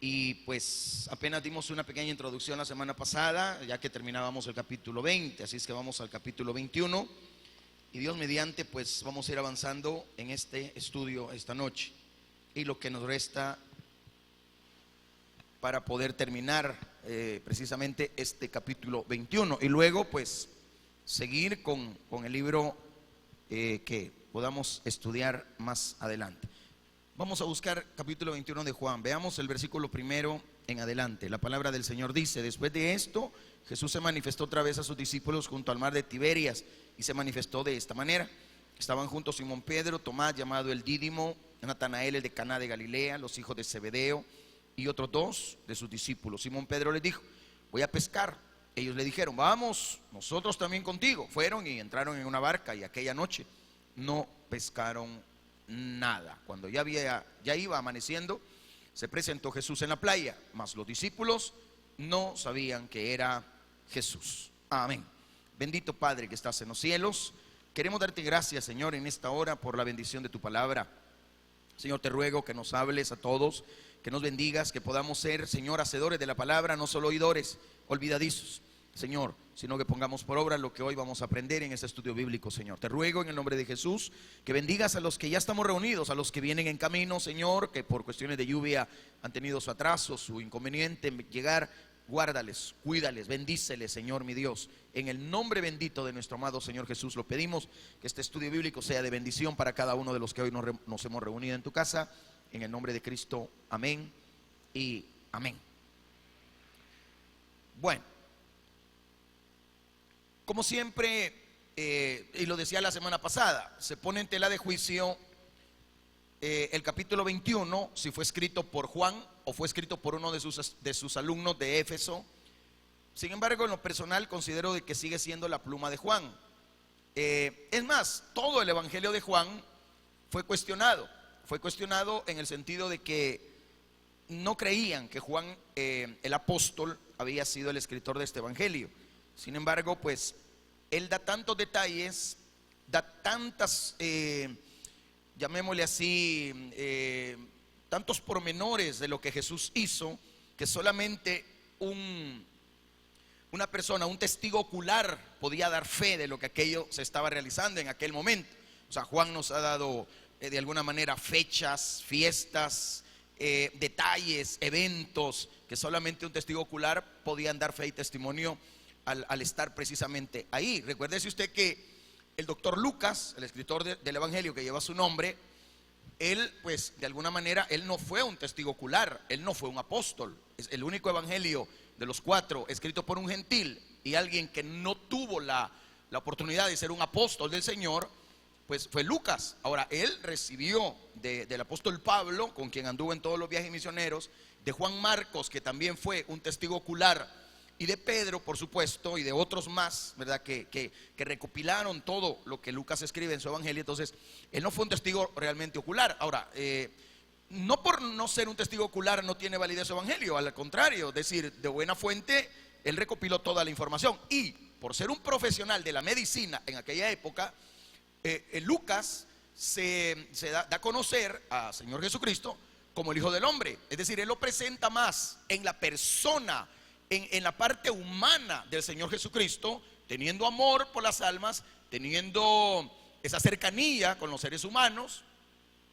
Y pues apenas dimos una pequeña introducción la semana pasada, ya que terminábamos el capítulo 20, así es que vamos al capítulo 21. Y Dios mediante, pues vamos a ir avanzando en este estudio esta noche. Y lo que nos resta para poder terminar precisamente este capítulo 21. Y luego pues seguir con el libro que podamos estudiar más adelante. Vamos a buscar capítulo 21 de Juan. Veamos el versículo primero en adelante. La palabra del Señor dice: después de esto, Jesús se manifestó otra vez a sus discípulos junto al mar de Tiberias, y se manifestó de esta manera. Estaban juntos Simón Pedro, Tomás llamado el Dídimo, Natanael el de Caná de Galilea, los hijos de Zebedeo, y otros dos de sus discípulos. Simón Pedro les dijo: voy a pescar. Ellos le dijeron: vamos nosotros también contigo. Fueron y entraron en una barca, y aquella noche no pescaron nada. Cuando ya iba amaneciendo, se presentó Jesús en la playa, mas los discípulos no sabían que era Jesús. Amén. Bendito Padre que estás en los cielos, queremos darte gracias, Señor, en esta hora por la bendición de tu palabra. Señor, te ruego que nos hables a todos, que nos bendigas, que podamos ser, Señor, hacedores de la palabra, no solo oidores olvidadizos, Señor, sino que pongamos por obra lo que hoy vamos a aprender en este estudio bíblico, Señor. Te ruego en el nombre de Jesús que bendigas a los que ya estamos reunidos, a los que vienen en camino, Señor, que por cuestiones de lluvia han tenido su atraso, su inconveniente en llegar. Guárdales, cuídales, bendíceles, Señor mi Dios. En el nombre bendito de nuestro amado Señor Jesús lo pedimos, que este estudio bíblico sea de bendición para cada uno de los que hoy nos hemos reunido en tu casa. En el nombre de Cristo, amén y amén. Bueno, como siempre, y lo decía la semana pasada, se pone en tela de juicio el capítulo 21, si fue escrito por Juan o fue escrito por uno de sus alumnos de Éfeso. Sin embargo, en lo personal considero de que sigue siendo la pluma de Juan. Es más, todo el evangelio de Juan fue cuestionado en el sentido de que no creían que Juan, el apóstol, había sido el escritor de este evangelio. Sin embargo, pues él da tantos detalles, da tantas, llamémosle así, tantos pormenores de lo que Jesús hizo, que solamente una persona, un testigo ocular podía dar fe de lo que aquello se estaba realizando en aquel momento. O sea, Juan nos ha dado de alguna manera fechas, fiestas, detalles, eventos que solamente un testigo ocular podían dar fe y testimonio al estar precisamente ahí. Recuérdese usted que el doctor Lucas, el escritor del evangelio que lleva su nombre, él pues de alguna manera, él no fue un testigo ocular, él no fue un apóstol. Es el único evangelio de los 4 escrito por un gentil y alguien que no tuvo la oportunidad de ser un apóstol del Señor, pues fue Lucas. Ahora, él recibió del apóstol Pablo, con quien anduvo en todos los viajes misioneros, de Juan Marcos, que también fue un testigo ocular, y de Pedro, por supuesto, y de otros más, ¿verdad? Que recopilaron todo lo que Lucas escribe en su evangelio. Entonces, él no fue un testigo realmente ocular. Ahora, no por no ser un testigo ocular no tiene validez su evangelio, al contrario, es decir, de buena fuente, él recopiló toda la información. Y por ser un profesional de la medicina en aquella época, Lucas se da a conocer a Señor Jesucristo como el Hijo del Hombre. Es decir, él lo presenta más en la persona, en la parte humana del Señor Jesucristo, teniendo amor por las almas, teniendo esa cercanía con los seres humanos,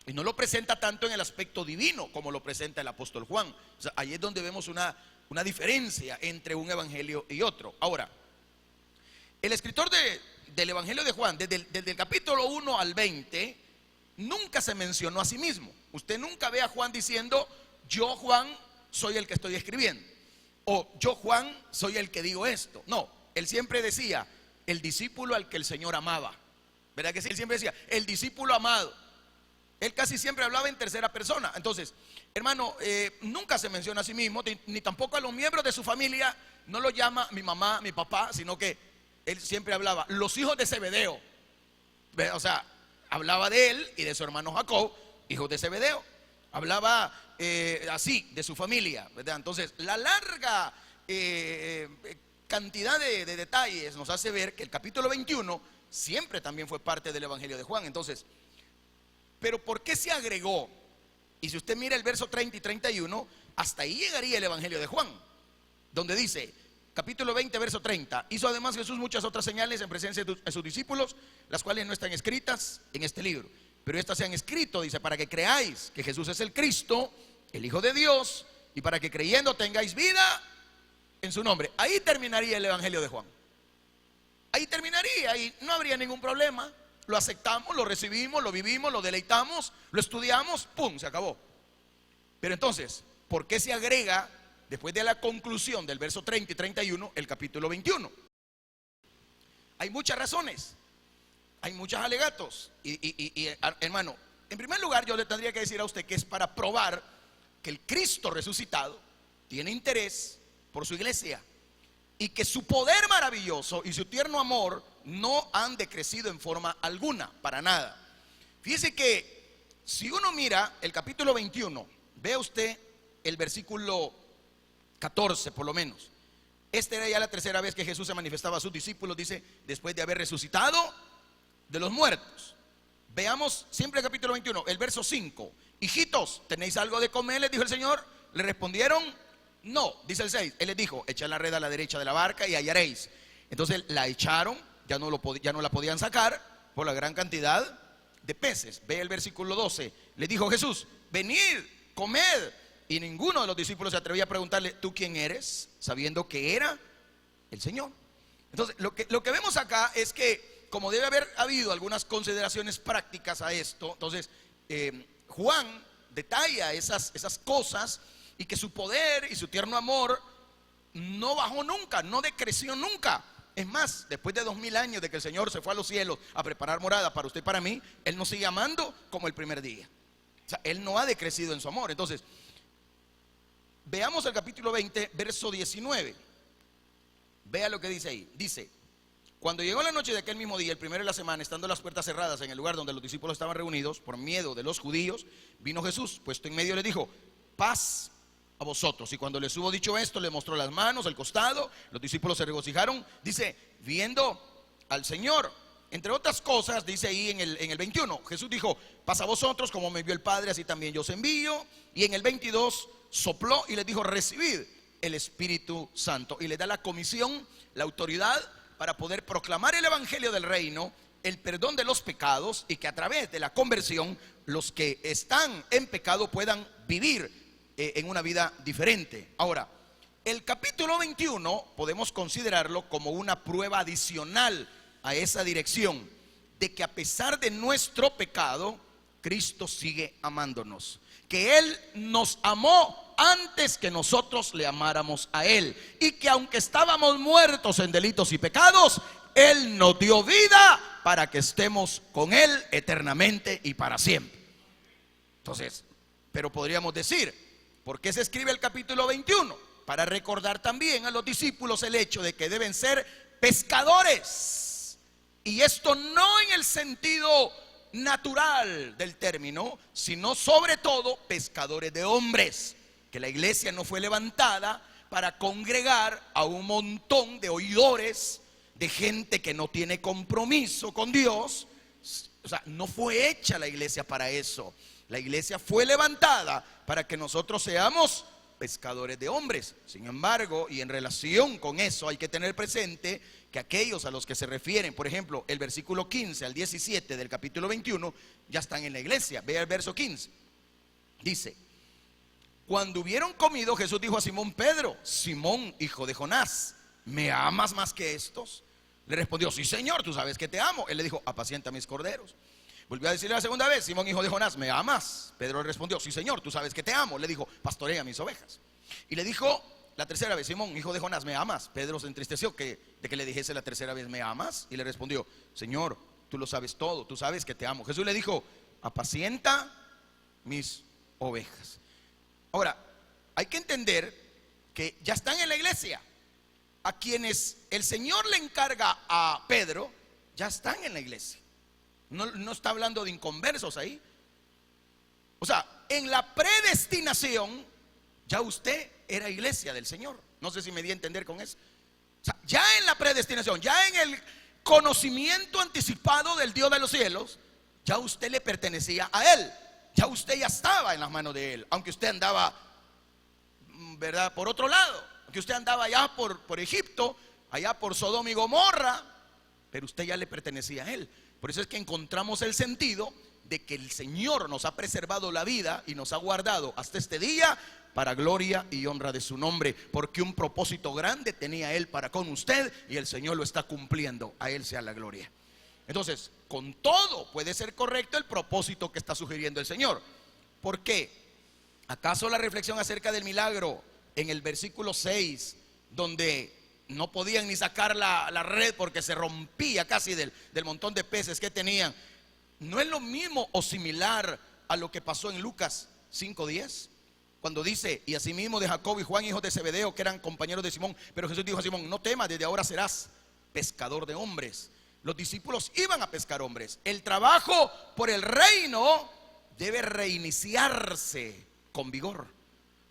y no lo presenta tanto en el aspecto divino como lo presenta el apóstol Juan. O sea, ahí es donde vemos una diferencia entre un evangelio y otro. Ahora, el escritor del evangelio de Juan, desde el capítulo 1 al 20, nunca se mencionó a sí mismo. Usted nunca ve a Juan diciendo: yo, Juan, soy el que estoy escribiendo, o yo, Juan, soy el que digo esto. No, él siempre decía: el discípulo al que el Señor amaba. ¿Verdad que sí? Él siempre decía: el discípulo amado. Él casi siempre hablaba en tercera persona. Entonces, hermano, nunca se menciona a sí mismo, ni tampoco a los miembros de su familia. No lo llama mi mamá, mi papá, sino que él siempre hablaba: los hijos de Zebedeo. O sea, hablaba de él y de su hermano Jacob, hijos de Zebedeo. Hablaba así de su familia, ¿verdad? Entonces, la larga cantidad de detalles nos hace ver que el capítulo 21 siempre también fue parte del evangelio de Juan. Entonces, pero ¿por qué se agregó Y si usted mira el verso 30 y 31, hasta ahí llegaría el Evangelio de Juan, donde dice, capítulo 20, verso 30, hizo además Jesús muchas otras señales en presencia de sus discípulos, las cuales no están escritas en este libro, pero estas se han escrito, dice, para que creáis que Jesús es el Cristo, el Hijo de Dios, y para que creyendo tengáis vida en su nombre. Ahí terminaría el Evangelio de Juan. Ahí terminaría y no habría ningún problema. Lo aceptamos, lo recibimos, lo vivimos, lo deleitamos, lo estudiamos, ¡pum!, se acabó. Pero entonces, ¿por qué se agrega después de la conclusión del verso 30 y 31 el capítulo 21? Hay muchas razones, hay muchos alegatos. Hermano, en primer lugar yo le tendría que decir a usted que es para probar que el Cristo resucitado tiene interés por su iglesia y que su poder maravilloso y su tierno amor no han decrecido en forma alguna, para nada. Fíjese que si uno mira el capítulo 21, vea usted el versículo 14 por lo menos. Esta era ya la tercera vez que Jesús se manifestaba a sus discípulos, dice, después de haber resucitado de los muertos. Veamos siempre el capítulo 21, el verso 5. Hijitos, ¿tenéis algo de comer?, les dijo el Señor. Le respondieron, no. Dice el 6, Él les dijo, echad la red a la derecha de la barca y hallaréis. Entonces la echaron, ya no la podían sacar por la gran cantidad de peces. Ve el versículo 12, le dijo Jesús, venid, comed. Y ninguno de los discípulos se atrevía a preguntarle, ¿tú quién eres?, sabiendo que era el Señor. Entonces lo que vemos acá es que, como debe haber habido algunas consideraciones prácticas a esto, entonces Juan detalla esas cosas, y que su poder y su tierno amor no bajó nunca, no decreció nunca. Es más, después de 2000 años de que el Señor se fue a los cielos a preparar morada para usted y para mí, Él nos sigue amando como el primer día. O sea, Él no ha decrecido en su amor. Entonces, veamos el capítulo 20, verso 19. Vea lo que dice ahí. Dice, cuando llegó la noche de aquel mismo día, el primero de la semana, estando las puertas cerradas en el lugar donde los discípulos estaban reunidos, por miedo de los judíos, vino Jesús, puesto en medio, le dijo, paz a vosotros. Y cuando les hubo dicho esto, le mostró las manos, el costado. Los discípulos se regocijaron, dice, viendo al Señor. Entre otras cosas, dice ahí en el 21, Jesús dijo, paz a vosotros, como me envió el Padre, así también yo os envío. Y en el 22 sopló y les dijo, recibid el Espíritu Santo. Y le da la comisión, la autoridad para poder proclamar el evangelio del reino, el perdón de los pecados, y que a través de la conversión los que están en pecado puedan vivir en una vida diferente. Ahora, el capítulo 21 podemos considerarlo como una prueba adicional a esa dirección, de que a pesar de nuestro pecado, Cristo sigue amándonos, que Él nos amó antes que nosotros le amáramos a Él, y que aunque estábamos muertos en delitos y pecados, Él nos dio vida para que estemos con Él eternamente y para siempre. Entonces, pero podríamos decir, ¿por qué se escribe el capítulo 21? Para recordar también a los discípulos el hecho de que deben ser pescadores. Y esto no en el sentido natural del término, sino sobre todo pescadores de hombres. Que la iglesia no fue levantada para congregar a un montón de oidores, de gente que no tiene compromiso con Dios. O sea, no fue hecha la iglesia para eso. La iglesia fue levantada para que nosotros seamos pescadores de hombres. Sin embargo, y en relación con eso, hay que tener presente que aquellos a los que se refieren, por ejemplo, el versículo 15 al 17 del capítulo 21, ya están en la iglesia. Vea el verso 15. Dice, cuando hubieron comido, Jesús dijo a Simón Pedro, Simón, hijo de Jonás, ¿me amas más que estos? Le respondió, sí, Señor, tú sabes que te amo. Él le dijo, apacienta mis corderos. Volvió a decirle la segunda vez, Simón, hijo de Jonás, ¿me amas? Pedro le respondió, sí, Señor, tú sabes que te amo. Le dijo, pastorea mis ovejas. Y le dijo la tercera vez, Simón, hijo de Jonás, ¿me amas? Pedro se entristeció de que le dijese la tercera vez, ¿me amas? Y le respondió, Señor, tú lo sabes todo, tú sabes que te amo. Jesús le dijo, apacienta mis ovejas. Ahora, hay que entender que ya están en la iglesia. A quienes el Señor le encarga a Pedro, ya están en la iglesia. No está hablando de inconversos ahí. O sea, en la predestinación, ya usted era iglesia del Señor. No sé si me di a entender con eso. O sea, ya en la predestinación, ya en el conocimiento anticipado del Dios de los cielos, ya usted le pertenecía a Él. ya usted ya estaba en las manos de Él, aunque usted andaba, ¿verdad?, por otro lado, aunque usted andaba allá por Egipto, allá por Sodoma y Gomorra, pero usted ya le pertenecía a Él. Por eso es que encontramos el sentido de que el Señor nos ha preservado la vida y nos ha guardado hasta este día para gloria y honra de su nombre, porque un propósito grande tenía Él para con usted y el Señor lo está cumpliendo. A Él sea la gloria. Entonces, con todo puede ser correcto el propósito que está sugiriendo el Señor. ¿Por qué? ¿Acaso la reflexión acerca del milagro en el versículo 6, donde no podían ni sacar la red porque se rompía casi del montón de peces que tenían, no es lo mismo o similar a lo que pasó en Lucas 5:10? Cuando dice: y asimismo de Jacob y Juan, hijos de Zebedeo, que eran compañeros de Simón. Pero Jesús dijo a Simón: no temas, desde ahora serás pescador de hombres. Los discípulos iban a pescar hombres. El trabajo por el reino debe reiniciarse con vigor,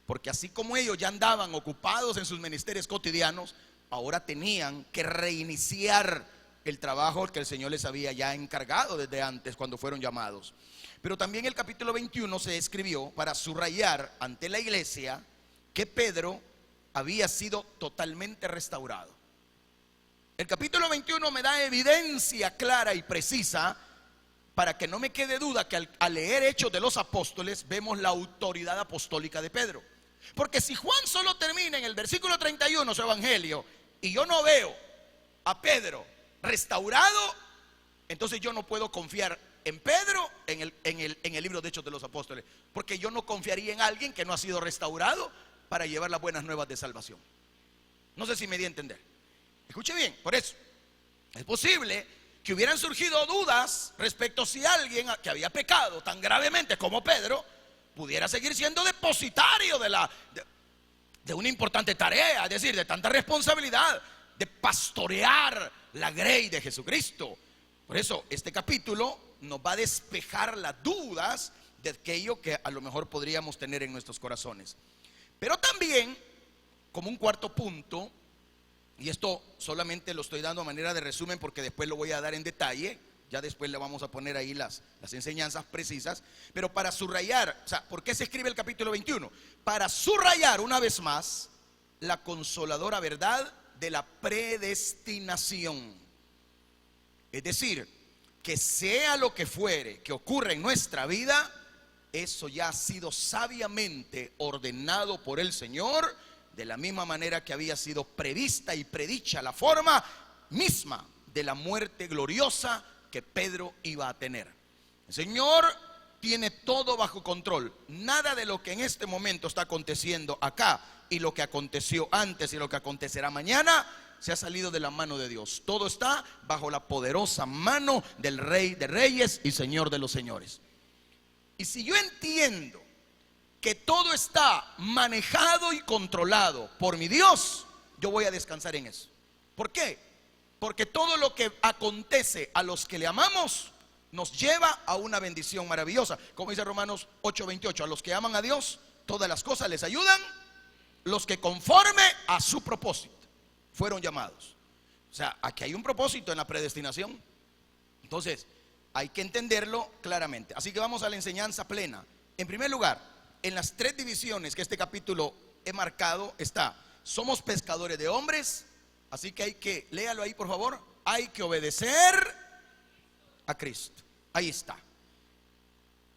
porque así como ellos ya andaban ocupados en sus menesteres cotidianos, ahora tenían que reiniciar el trabajo que el Señor les había ya encargado desde antes, cuando fueron llamados. Pero también el capítulo 21 se escribió para subrayar ante la iglesia que Pedro había sido totalmente restaurado. El capítulo 21 me da evidencia clara y precisa para que no me quede duda que al leer Hechos de los Apóstoles vemos la autoridad apostólica de Pedro. Porque si Juan solo termina en el versículo 31 su evangelio y yo no veo a Pedro restaurado, entonces yo no puedo confiar en Pedro en el libro de Hechos de los Apóstoles, porque yo no confiaría en alguien que no ha sido restaurado para llevar las buenas nuevas de salvación. No sé si me di a entender. Escuche bien, por eso es posible que hubieran surgido dudas respecto a si alguien que había pecado tan gravemente como Pedro pudiera seguir siendo depositario de una importante tarea, es decir, de tanta responsabilidad de pastorear la grey de Jesucristo. Por eso este capítulo nos va a despejar las dudas de aquello que a lo mejor podríamos tener en nuestros corazones. Pero también, como un cuarto punto, y esto solamente lo estoy dando a manera de resumen porque después lo voy a dar en detalle, ya después le vamos a poner ahí las enseñanzas precisas, pero para subrayar, o sea, ¿por qué se escribe el capítulo 21? Para subrayar una vez más la consoladora verdad de la predestinación. Es decir, que sea lo que fuere que ocurra en nuestra vida, eso ya ha sido sabiamente ordenado por el Señor, de la misma manera que había sido prevista y predicha la forma misma de la muerte gloriosa que Pedro iba a tener. El Señor tiene todo bajo control. Nada de lo que en este momento está aconteciendo acá y lo que aconteció antes y lo que acontecerá mañana se ha salido de la mano de Dios. Todo está bajo la poderosa mano del Rey de Reyes y Señor de los Señores. Y si yo entiendo que todo está manejado y controlado por mi Dios, yo voy a descansar en eso. ¿Por qué? Porque todo lo que acontece a los que le amamos nos lleva a una bendición maravillosa. Como dice Romanos 8:28, a los que aman a Dios, todas las cosas les ayudan, los que conforme a su propósito fueron llamados. O sea, aquí hay un propósito en la predestinación. Entonces, hay que entenderlo claramente. Así que vamos a la enseñanza plena. En primer lugar, en las tres divisiones que este capítulo he marcado está: somos pescadores de hombres, así que hay que, léalo ahí por favor, hay que obedecer a Cristo. Ahí está.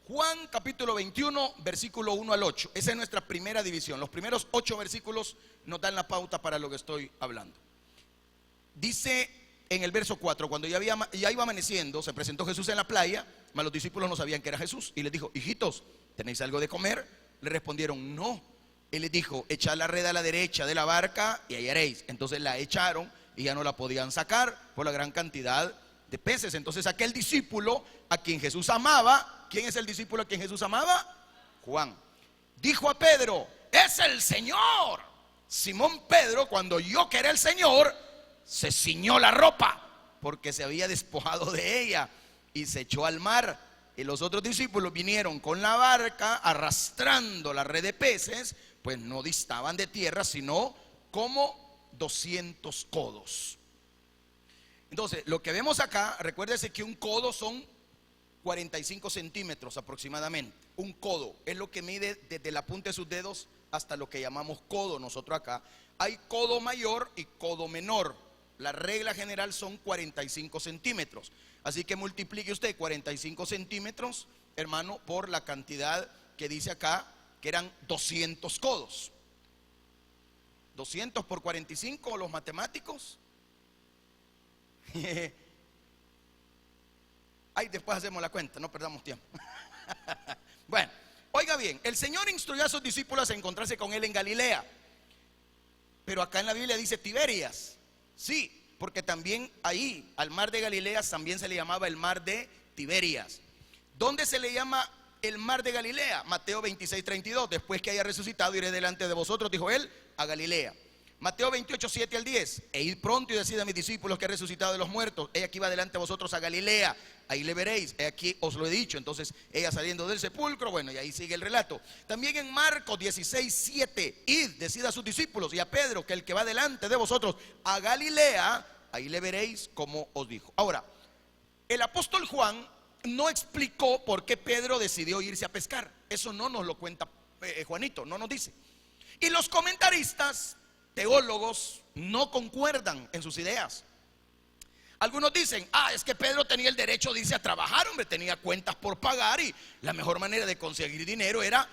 Juan capítulo 21, versículo 1 al 8. Esa es nuestra primera división. Los primeros 8 versículos nos dan la pauta para lo que estoy hablando. Dice en el verso 4: cuando ya iba amaneciendo, se presentó Jesús en la playa, mas los discípulos no sabían que era Jesús, y les dijo: hijitos, ¿tenéis algo de comer? Le respondieron: no. Él les dijo: echad la red a la derecha de la barca y hallaréis. Entonces la echaron y ya no la podían sacar por la gran cantidad de peces. Entonces aquel discípulo a quien Jesús amaba, ¿quién es el discípulo a quien Jesús amaba? Juan. Dijo a Pedro: es el Señor. Simón Pedro, cuando oyó que era el Señor, se ciñó la ropa porque se había despojado de ella y se echó al mar. Y los otros discípulos vinieron con la barca arrastrando la red de peces, pues no distaban de tierra sino como 200 codos. Entonces, lo que vemos acá, recuérdese que un codo son 45 centímetros aproximadamente. Un codo es lo que mide desde la punta de sus dedos hasta lo que llamamos codo nosotros acá. Hay codo mayor y codo menor. La regla general son 45 centímetros. Así que multiplique usted 45 centímetros, hermano, por la cantidad que dice acá, que eran 200 codos. 200 por 45, los matemáticos. Ahí después hacemos la cuenta, no perdamos tiempo. Bueno, oiga bien, el Señor instruyó a sus discípulos a encontrarse con Él en Galilea. Pero acá en la Biblia dice Tiberias. Sí, porque también ahí, al mar de Galilea, también se le llamaba el mar de Tiberias. ¿Dónde se le llama el mar de Galilea? Mateo 26:32. Después que haya resucitado, iré delante de vosotros, dijo Él, a Galilea. Mateo 28:7 al 10. E id pronto y decid a mis discípulos que he resucitado de los muertos. He aquí va delante de vosotros a Galilea. Ahí le veréis. He aquí os lo he dicho. Entonces ella saliendo del sepulcro. Bueno, y ahí sigue el relato. También en Marcos 16:7. Id, decid a sus discípulos y a Pedro que el que va delante de vosotros a Galilea, ahí le veréis como os dijo. Ahora, el apóstol Juan no explicó por qué Pedro decidió irse a pescar. Eso no nos lo cuenta Juanito, no nos dice. Y los comentaristas, teólogos, no concuerdan en sus ideas. Algunos dicen, es que Pedro tenía el derecho de irse a trabajar, hombre, tenía cuentas por pagar y la mejor manera de conseguir dinero era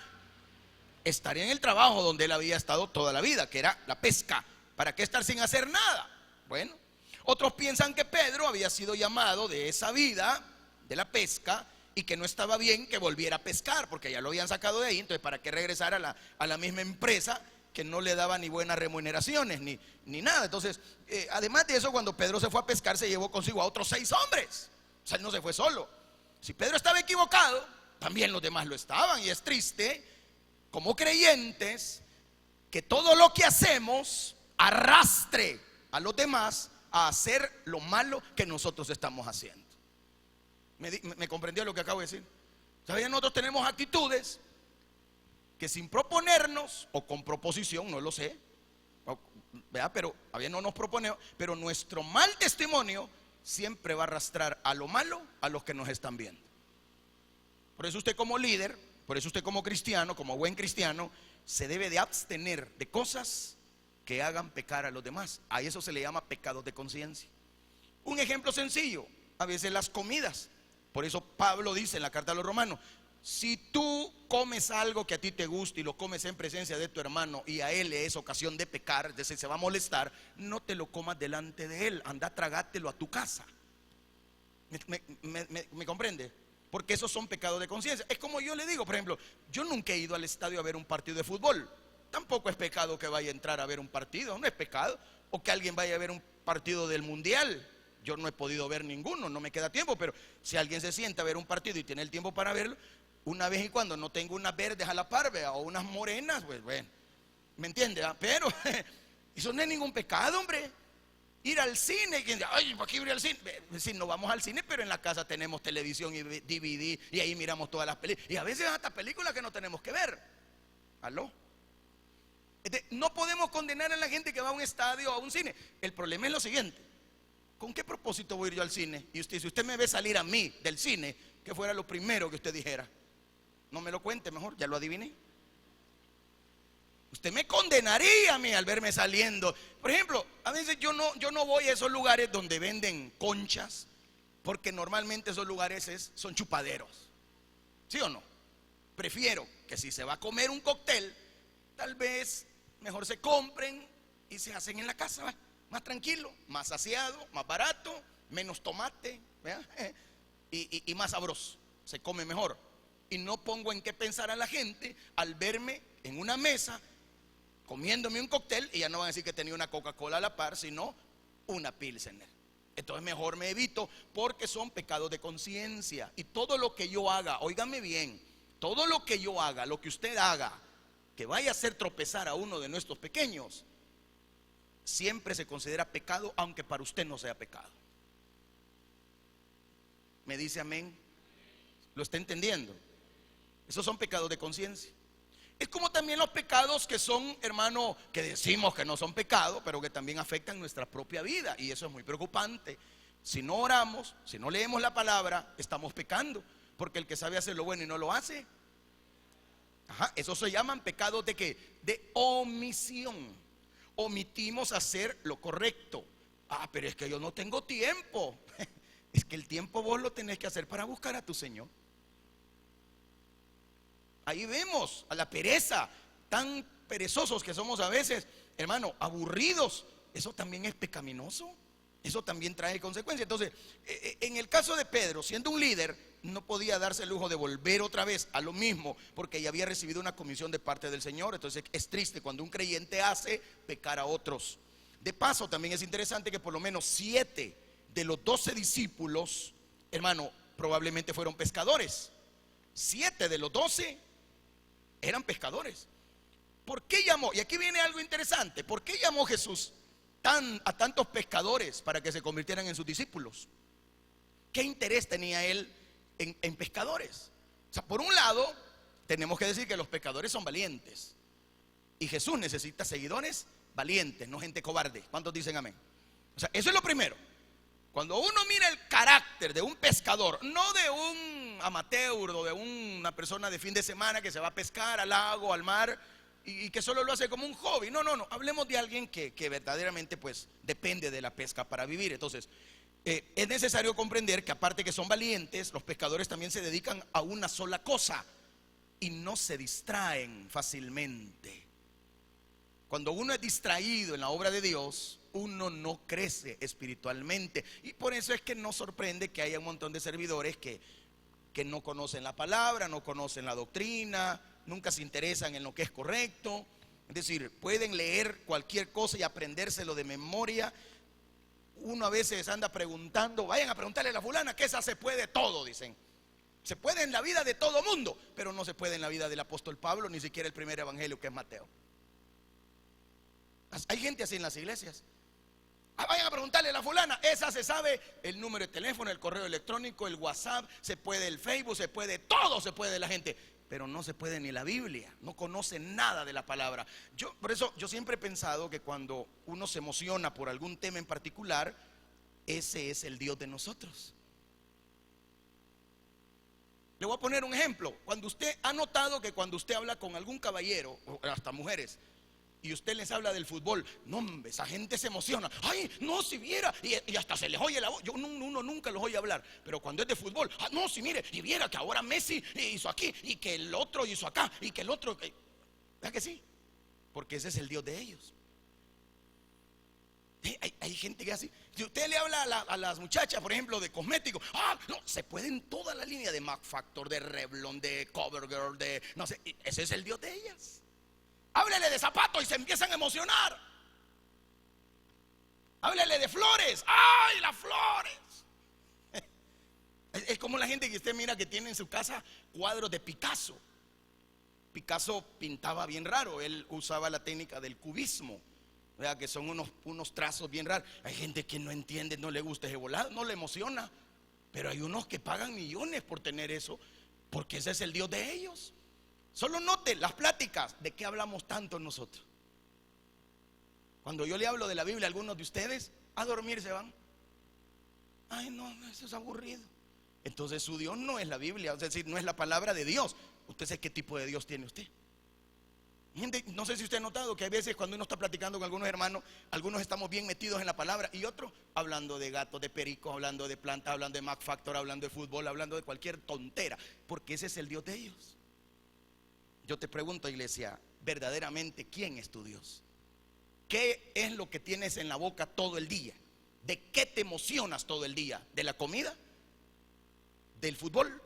estar en el trabajo donde él había estado toda la vida, que era la pesca. ¿Para qué estar sin hacer nada? Bueno, otros piensan que Pedro había sido llamado de esa vida, de la pesca, y que no estaba bien que volviera a pescar, porque ya lo habían sacado de ahí. Entonces, ¿para qué regresar a la misma empresa que no le daba ni buenas remuneraciones ni nada? Entonces, además de eso, cuando Pedro se fue a pescar, se llevó consigo a otros 6 hombres. O sea, él no se fue solo. Si Pedro estaba equivocado, también los demás lo estaban. Y es triste, como creyentes, que todo lo que hacemos arrastre a los demás a hacer lo malo que nosotros estamos haciendo. ¿Me comprendió lo que acabo de decir? ¿Sabían? Nosotros tenemos actitudes que sin proponernos, o con proposición, no lo sé, ¿verdad? Pero a veces no nos proponemos, pero nuestro mal testimonio siempre va a arrastrar a lo malo a los que nos están viendo. Por eso usted como líder, por eso usted como cristiano, como buen cristiano, se debe de abstener de cosas que hagan pecar a los demás. A eso se le llama pecados de conciencia. Un ejemplo sencillo, a veces las comidas. Por eso Pablo dice en la carta a los romanos, si tú comes algo que a ti te gusta y lo comes en presencia de tu hermano y a él le es ocasión de pecar, es decir, se va a molestar, no te lo comas delante de él, anda a tragártelo a tu casa. ¿Me comprende? Porque esos son pecados de conciencia. Es como yo le digo, por ejemplo, yo nunca he ido al estadio a ver un partido de fútbol. Tampoco es pecado que vaya a entrar a ver un partido, no es pecado. O que alguien vaya a ver un partido del mundial. Yo no he podido ver ninguno, no me queda tiempo, pero si alguien se sienta a ver un partido y tiene el tiempo para verlo, una vez y cuando no tengo unas verdes a la par, o unas morenas, pues bueno, ¿me entiende? Pero eso no es ningún pecado, hombre. Ir al cine, ay, ¿para qué ir al cine? Si no vamos al cine, pero en la casa tenemos televisión y DVD y ahí miramos todas las películas. Y a veces hasta películas que no tenemos que ver. ¿Aló? No podemos condenar a la gente que va a un estadio o a un cine. El problema es lo siguiente: ¿con qué propósito voy a ir yo al cine? Y usted, si usted me ve salir a mí del cine, ¿qué fuera lo primero que usted dijera? No me lo cuente mejor, ya lo adiviné. Usted me condenaría a mí al verme saliendo. Por ejemplo, a veces yo no voy a esos lugares donde venden conchas, porque normalmente esos lugares son chupaderos. ¿Sí o no? Prefiero que si se va a comer un cóctel, tal vez mejor se compren y se hacen en la casa, ¿verdad? Más tranquilo, más saciado, más barato, menos tomate, ¿verdad? Y más sabroso, se come mejor. Y no pongo en qué pensar a la gente al verme en una mesa comiéndome un cóctel y ya no van a decir que tenía una Coca-Cola a la par, sino una Pilsener. Entonces mejor me evito, porque son pecados de conciencia. Y todo lo que yo haga, óigame bien, todo lo que yo haga, lo que usted haga, que vaya a hacer tropezar a uno de nuestros pequeños, siempre se considera pecado, aunque para usted no sea pecado. ¿Me dice amén? ¿Lo está entendiendo? Esos son pecados de conciencia. Es como también los pecados que son, hermano, que decimos que no son pecados, pero que también afectan nuestra propia vida. Y eso es muy preocupante. Si no oramos, si no leemos la palabra, estamos pecando. Porque el que sabe hacer lo bueno y no lo hace, eso se llaman pecados de ¿qué? De omisión. Omitimos hacer lo correcto. Pero es que yo no tengo tiempo. Es que el tiempo vos lo tenés que hacer para buscar a tu Señor. Ahí vemos a la pereza, tan perezosos que somos a veces, hermano, aburridos. Eso también es pecaminoso. Eso también trae consecuencias. Entonces, en el caso de Pedro, siendo un líder, no podía darse el lujo de volver otra vez a lo mismo, porque ya había recibido una comisión de parte del Señor. Entonces es triste cuando un creyente hace pecar a otros. De paso, también es interesante que por lo menos 7 de los 12 discípulos, hermano, probablemente fueron pescadores. 7 de los 12 eran pescadores. ¿Por qué llamó? Y aquí viene algo interesante. ¿Por qué llamó Jesús a tantos pescadores para que se convirtieran en sus discípulos? ¿Qué interés tenía él en pescadores? O sea, por un lado, tenemos que decir que los pescadores son valientes. Y Jesús necesita seguidores valientes, no gente cobarde. ¿Cuántos dicen amén? O sea, eso es lo primero. Cuando uno mira el carácter de un pescador, no de un amateur o de una persona de fin de semana que se va a pescar al lago, al mar, y que solo lo hace como un hobby. No, hablemos de alguien que verdaderamente pues depende de la pesca para vivir. Entonces, es necesario comprender que aparte que son valientes, los pescadores también se dedican a una sola cosa y no se distraen fácilmente. Cuando uno es distraído en la obra de Dios, uno no crece espiritualmente. Y por eso es que no sorprende que haya un montón de servidores que no conocen la palabra, no conocen la doctrina, nunca se interesan en lo que es correcto. Es decir, pueden leer cualquier cosa y aprendérselo de memoria. Uno a veces anda preguntando, vayan a preguntarle a la fulana que esa se puede todo, dicen. Se puede en la vida de todo mundo, pero no se puede en la vida del apóstol Pablo, ni siquiera el primer evangelio que es Mateo. Hay gente así en las iglesias. Vayan a preguntarle a la fulana, esa se sabe el número de teléfono, el correo electrónico, el WhatsApp, se puede el Facebook, se puede todo, se puede la gente, pero no se puede ni la Biblia, no conoce nada de la palabra. Por eso yo siempre he pensado que cuando uno se emociona por algún tema en particular, ese es el Dios de nosotros. Le voy a poner un ejemplo. Cuando usted ha notado que cuando usted habla con algún caballero, o hasta mujeres, y usted les habla del fútbol, no hombre, esa gente se emociona. Ay, no, si viera, y hasta se les oye la voz. Uno nunca los oye hablar, pero cuando es de fútbol, no, si mire, y viera que ahora Messi hizo aquí, y que el otro hizo acá, y que el otro, ¿verdad que sí? Porque ese es el Dios de ellos. Hay gente que es así. Si usted le habla a las muchachas, por ejemplo, de cosméticos, no, se puede en toda la línea de Mac Factor, de Revlon, de CoverGirl, de no sé, ese es el Dios de ellas. Háblele de zapatos y se empiezan a emocionar. Háblele de flores. ¡Ay, las flores! Es como la gente que usted mira que tiene en su casa cuadros de Picasso. Picasso pintaba bien raro. Él usaba la técnica del cubismo, ¿verdad? Que son unos trazos bien raros. Hay gente que no entiende, no le gusta ese volado, no le emociona. Pero hay unos que pagan millones por tener eso, porque ese es el Dios de ellos. Solo note las pláticas. ¿De qué hablamos tanto nosotros? Cuando yo le hablo de la Biblia a algunos de ustedes, a dormir se van. Ay, no, eso es aburrido. Entonces su Dios no es la Biblia, es decir, no es la palabra de Dios. Usted sabe qué tipo de Dios tiene usted. Gente, no sé si usted ha notado que hay veces cuando uno está platicando con algunos hermanos, algunos estamos bien metidos en la palabra y otros hablando de gatos, de pericos, hablando de plantas, hablando de Mac Factor, hablando de fútbol, hablando de cualquier tontera, porque ese es el Dios de ellos. Yo te pregunto, iglesia, verdaderamente, ¿quién es tu Dios? ¿Qué es lo que tienes en la boca todo el día? ¿De qué te emocionas todo el día? ¿De la comida? ¿Del fútbol?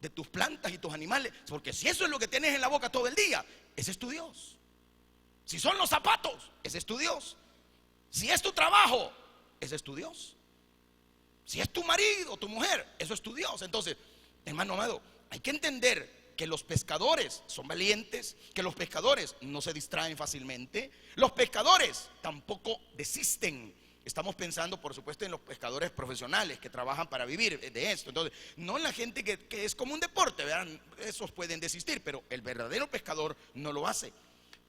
¿De tus plantas y tus animales? Porque si eso es lo que tienes en la boca todo el día, ese es tu Dios. Si son los zapatos, ese es tu Dios. Si es tu trabajo, ese es tu Dios. Si es tu marido, tu mujer, eso es tu Dios. Entonces, hermano amado, hay que entender que los pescadores son valientes, que los pescadores no se distraen fácilmente, los pescadores tampoco desisten. Estamos pensando, por supuesto, en los pescadores profesionales que trabajan para vivir de esto. Entonces, no en la gente que es como un deporte, ¿verdad? Esos pueden desistir, pero el verdadero pescador no lo hace.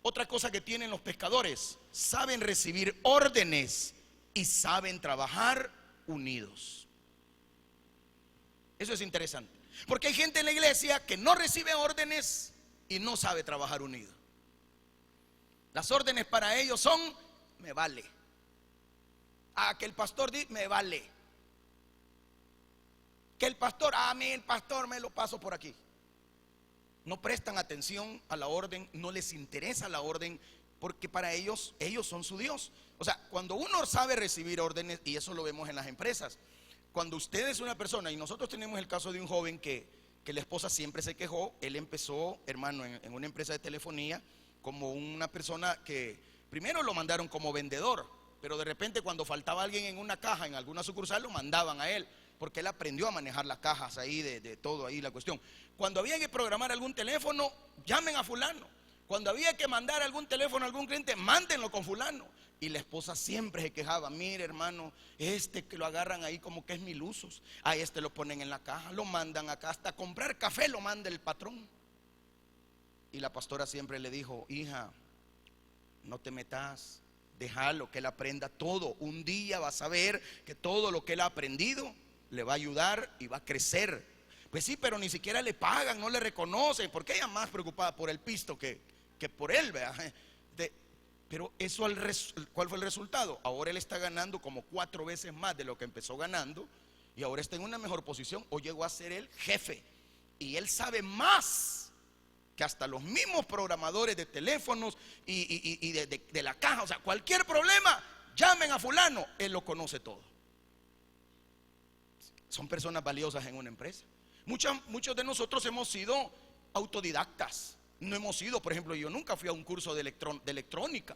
Otra cosa que tienen los pescadores, saben recibir órdenes y saben trabajar unidos. Eso es interesante. Porque hay gente en la iglesia que no recibe órdenes y no sabe trabajar unido. Las órdenes para ellos son: me vale. Que el pastor dice, me vale. Que el pastor, a mí el pastor me lo paso por aquí. No prestan atención a la orden, no les interesa la orden, porque para ellos son su Dios. O sea, cuando uno sabe recibir órdenes, y eso lo vemos en las empresas, cuando usted es una persona, y nosotros tenemos el caso de un joven que la esposa siempre se quejó. Él empezó, hermano, en una empresa de telefonía, como una persona que primero lo mandaron como vendedor, pero de repente cuando faltaba alguien en una caja, en alguna sucursal, lo mandaban a él, porque él aprendió a manejar las cajas ahí, de todo ahí la cuestión. Cuando había que programar algún teléfono, llamen a fulano. Cuando había que mandar algún teléfono a algún cliente, mándenlo con fulano. Y la esposa siempre se quejaba: mire, hermano, que lo agarran ahí como que es mil usos. A lo ponen en la caja, lo mandan acá, hasta comprar café lo manda el patrón. Y la pastora siempre le dijo: hija, no te metas, déjalo que él aprenda todo. Un día vas a ver que todo lo que él ha aprendido le va a ayudar y va a crecer. Pues sí, pero ni siquiera le pagan, no le reconocen, porque ella más preocupada por el pisto que por él, ¿verdad? Pero eso, ¿cuál fue el resultado? Ahora él está ganando como 4 veces más de lo que empezó ganando, y ahora está en una mejor posición, o llegó a ser el jefe. Y él sabe más que hasta los mismos programadores de teléfonos y de la caja. O sea, cualquier problema, llamen a fulano, él lo conoce todo. Son personas valiosas en una empresa. Muchos de nosotros hemos sido autodidactas. No hemos sido, por ejemplo, yo nunca fui a un curso de electrónica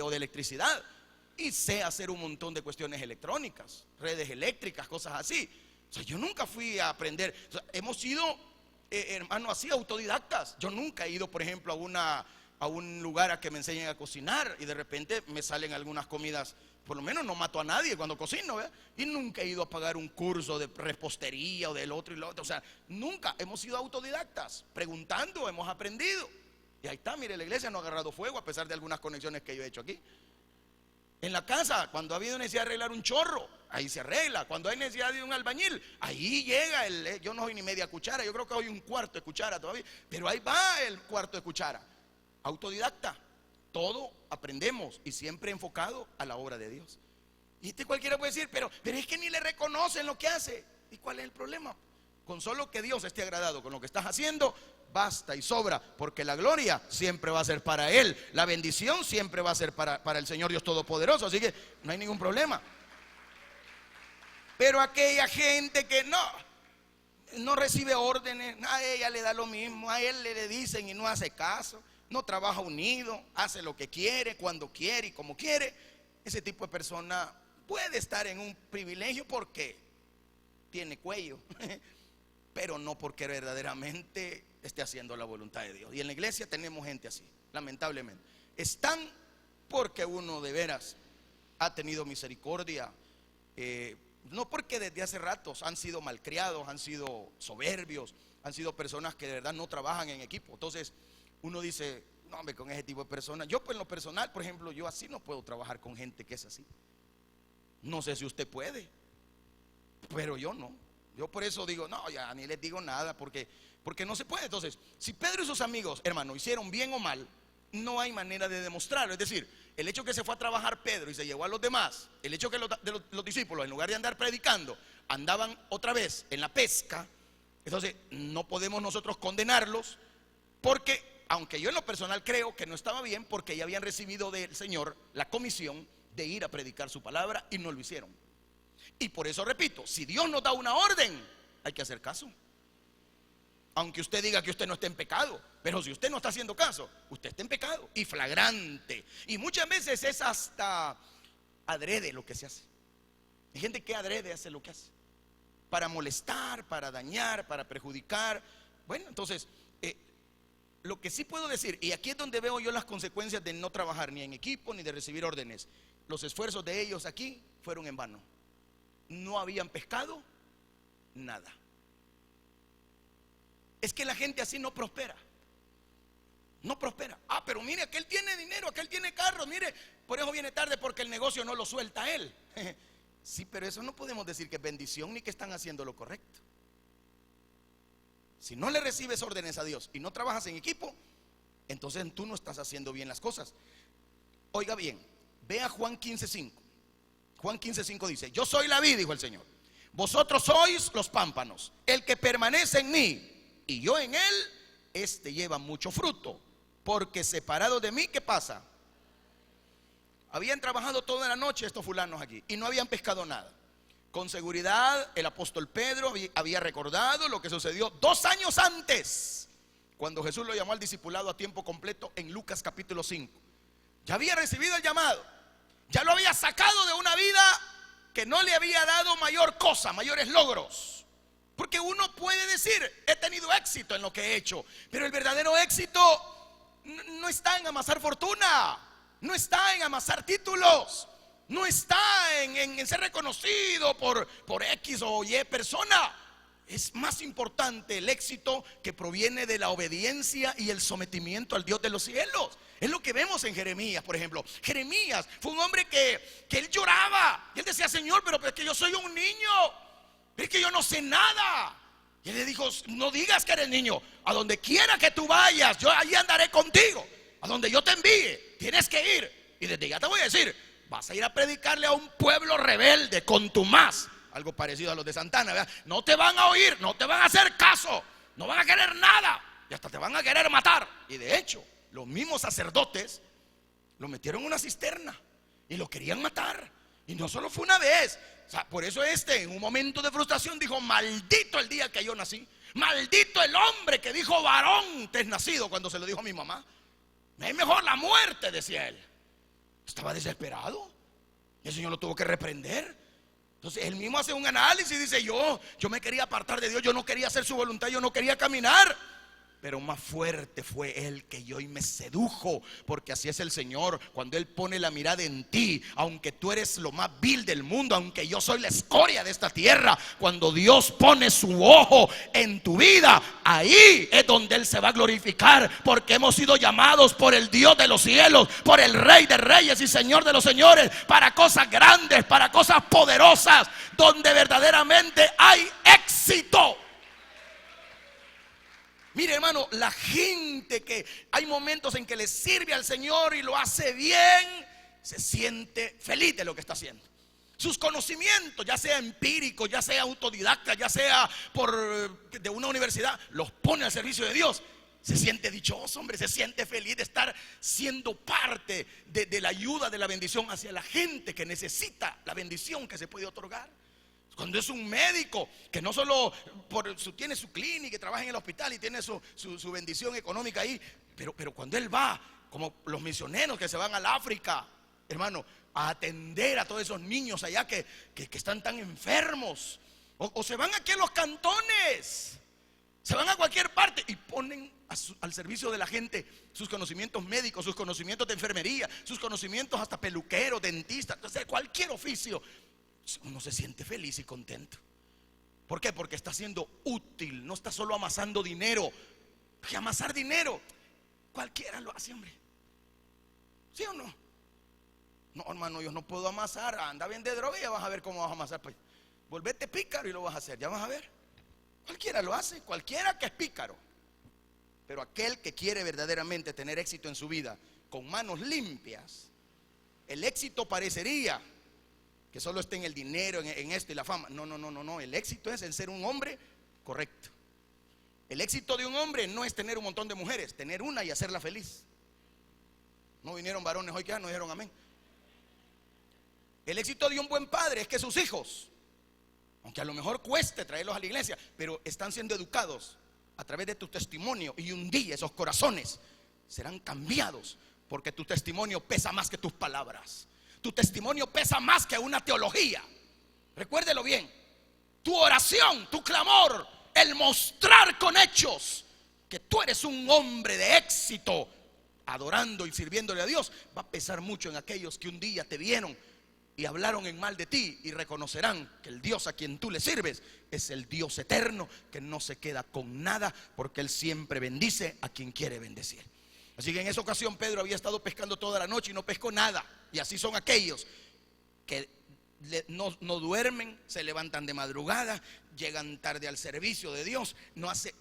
o de electricidad, y sé hacer un montón de cuestiones electrónicas, redes eléctricas, cosas así. O sea, yo nunca fui a aprender. O sea, hemos sido, hermano, así autodidactas. Yo nunca he ido, por ejemplo, a un lugar a que me enseñen a cocinar, y de repente me salen algunas comidas. Por lo menos no mato a nadie cuando cocino, ¿verdad? Y nunca he ido a pagar un curso de repostería o del otro y lo otro. O sea, nunca. Hemos sido autodidactas, preguntando, hemos aprendido. Y ahí está, mire, la iglesia no ha agarrado fuego a pesar de algunas conexiones que yo he hecho aquí. En la casa, cuando ha habido necesidad de arreglar un chorro, ahí se arregla. Cuando hay necesidad de un albañil, ahí llega yo no soy ni media cuchara, yo creo que soy un cuarto de cuchara todavía, pero ahí va el cuarto de cuchara. Autodidacta. Todo aprendemos, y siempre enfocado a la obra de Dios. Y cualquiera puede decir, pero es que ni le reconocen lo que hace. ¿Y cuál es el problema? Con solo que Dios esté agradado con lo que estás haciendo, basta y sobra, porque la gloria siempre va a ser para Él, la bendición siempre va a ser para el Señor Dios Todopoderoso. Así que no hay ningún problema. Pero aquella gente que no recibe órdenes, a ella le da lo mismo, a él le dicen y no hace caso, no trabaja unido, hace lo que quiere, cuando quiere y como quiere. Ese tipo de persona puede estar en un privilegio porque tiene cuello, pero no porque verdaderamente esté haciendo la voluntad de Dios. Y en la iglesia tenemos gente así, lamentablemente. Están porque uno de veras ha tenido misericordia, no porque desde hace ratos han sido malcriados, han sido soberbios, han sido personas que de verdad no trabajan en equipo. Entonces uno dice, no, hombre, con ese tipo de personas. Yo, pues, en lo personal, por ejemplo, yo así no puedo trabajar con gente que es así. No sé si usted puede, pero yo no. Yo por eso digo, no, ya ni les digo nada, porque no se puede. Entonces, si Pedro y sus amigos, hermano, hicieron bien o mal, no hay manera de demostrarlo. Es decir, el hecho que se fue a trabajar Pedro y se llevó a los demás, el hecho que los discípulos, en lugar de andar predicando, andaban otra vez en la pesca. Entonces, no podemos nosotros condenarlos, porque aunque yo en lo personal creo que no estaba bien, porque ya habían recibido del Señor la comisión de ir a predicar su palabra y no lo hicieron. Y por eso repito, si Dios nos da una orden, hay que hacer caso. Aunque usted diga que usted no está en pecado, pero si usted no está haciendo caso, usted está en pecado, y flagrante. Y muchas veces es hasta adrede lo que se hace. Hay gente que adrede hace lo que hace, para molestar, para dañar, para perjudicar. Bueno, entonces lo que sí puedo decir, y aquí es donde veo yo las consecuencias de no trabajar ni en equipo ni de recibir órdenes. Los esfuerzos de ellos aquí fueron en vano. No habían pescado nada. Es que la gente así no prospera. No prospera. Pero mire, aquel tiene dinero, aquel tiene carro, mire, por eso viene tarde, porque el negocio no lo suelta él. Sí, pero eso no podemos decir que es bendición ni que están haciendo lo correcto. Si no le recibes órdenes a Dios y no trabajas en equipo, entonces tú no estás haciendo bien las cosas. Oiga bien, vea Juan 15:5. Juan 15:5 dice: yo soy la vid, dijo el Señor, vosotros sois los pámpanos. El que permanece en mí y yo en él, este lleva mucho fruto, porque separado de mí, ¿qué pasa? Habían trabajado toda la noche estos fulanos aquí y no habían pescado nada. Con seguridad el apóstol Pedro había recordado lo que sucedió 2 años antes, cuando Jesús lo llamó al discipulado a tiempo completo en Lucas capítulo 5. Ya había recibido el llamado, ya lo había sacado de una vida que no le había dado mayor cosa, mayores logros. Porque uno puede decir: he tenido éxito en lo que he hecho, pero el verdadero éxito no está en amasar fortuna, no está en amasar títulos, no está en ser reconocido por X o Y persona. Es más importante el éxito que proviene de la obediencia y el sometimiento al Dios de los cielos. Es lo que vemos en Jeremías, por ejemplo. Jeremías fue un hombre que él lloraba. Y él decía: Señor, pero es que yo soy un niño, es que yo no sé nada. Y él le dijo: no digas que eres niño, a donde quiera que tú vayas, yo allí andaré contigo. A donde yo te envíe, tienes que ir. Y desde ya te voy a decir: vas a ir a predicarle a un pueblo rebelde, contumaz. Algo parecido a los de Santana, ¿verdad? No te van a oír, no te van a hacer caso, no van a querer nada y hasta te van a querer matar. Y de hecho, los mismos sacerdotes lo metieron en una cisterna y lo querían matar. Y no solo fue una vez. O sea, por eso en un momento de frustración dijo: maldito el día que yo nací, maldito el hombre que dijo varón te es nacido, cuando se lo dijo a mi mamá. Es mejor la muerte, decía él. Estaba desesperado y el Señor lo tuvo que reprender. Entonces él mismo hace un análisis y dice: yo me quería apartar de Dios, yo no quería hacer su voluntad, yo no quería caminar. Pero más fuerte fue él que yo y me sedujo. Porque así es el Señor, cuando Él pone la mirada en ti, aunque tú eres lo más vil del mundo, aunque yo soy la escoria de esta tierra, cuando Dios pone su ojo en tu vida, ahí es donde Él se va a glorificar. Porque hemos sido llamados por el Dios de los cielos, por el Rey de Reyes y Señor de los señores, para cosas grandes, para cosas poderosas, donde verdaderamente hay éxito. Mire, hermano, la gente que hay momentos en que le sirve al Señor y lo hace bien, se siente feliz de lo que está haciendo. Sus conocimientos, ya sea empírico, ya sea autodidacta, ya sea de una universidad, los pone al servicio de Dios. Se siente dichoso, hombre, se siente feliz de estar siendo parte de la ayuda, de la bendición hacia la gente que necesita la bendición que se puede otorgar. Cuando es un médico que no solo tiene su clínica y trabaja en el hospital y tiene su bendición económica ahí, pero cuando él va, como los misioneros que se van al África, hermano, a atender a todos esos niños allá que están tan enfermos, o se van aquí a los cantones, se van a cualquier parte y ponen al servicio de la gente sus conocimientos médicos, sus conocimientos de enfermería, sus conocimientos hasta peluquero, dentista, entonces cualquier oficio. Uno se siente feliz y contento. ¿Por qué? Porque está siendo útil, no está solo amasando dinero. Porque amasar dinero cualquiera lo hace, hombre. ¿Sí o no? No, hermano, yo no puedo amasar. Anda, vende droga y ya vas a ver cómo vas a amasar. Pues volvete pícaro y lo vas a hacer, ya vas a ver. Cualquiera lo hace, cualquiera que es pícaro. Pero aquel que quiere verdaderamente tener éxito en su vida con manos limpias, el éxito parecería que solo esté en el dinero, en esto y la fama. No. El éxito es en ser un hombre correcto. El éxito de un hombre no es tener un montón de mujeres, tener una y hacerla feliz. No vinieron varones hoy que ya no dijeron amén. El éxito de un buen padre es que sus hijos, aunque a lo mejor cueste traerlos a la iglesia, pero están siendo educados a través de tu testimonio. Y un día esos corazones serán cambiados, porque tu testimonio pesa más que tus palabras. Tu testimonio pesa más que una teología. Recuérdelo bien. Tu oración, tu clamor, el mostrar con hechos que tú eres un hombre de éxito, adorando y sirviéndole a Dios, va a pesar mucho en aquellos que un día te vieron y hablaron en mal de ti, y reconocerán que el Dios a quien tú le sirves es el Dios eterno, que no se queda con nada, porque Él siempre bendice a quien quiere bendecir. Así que en esa ocasión Pedro había estado pescando toda la noche y no pescó nada. Y así son aquellos que no duermen, se levantan de madrugada, llegan tarde al servicio de Dios, no hace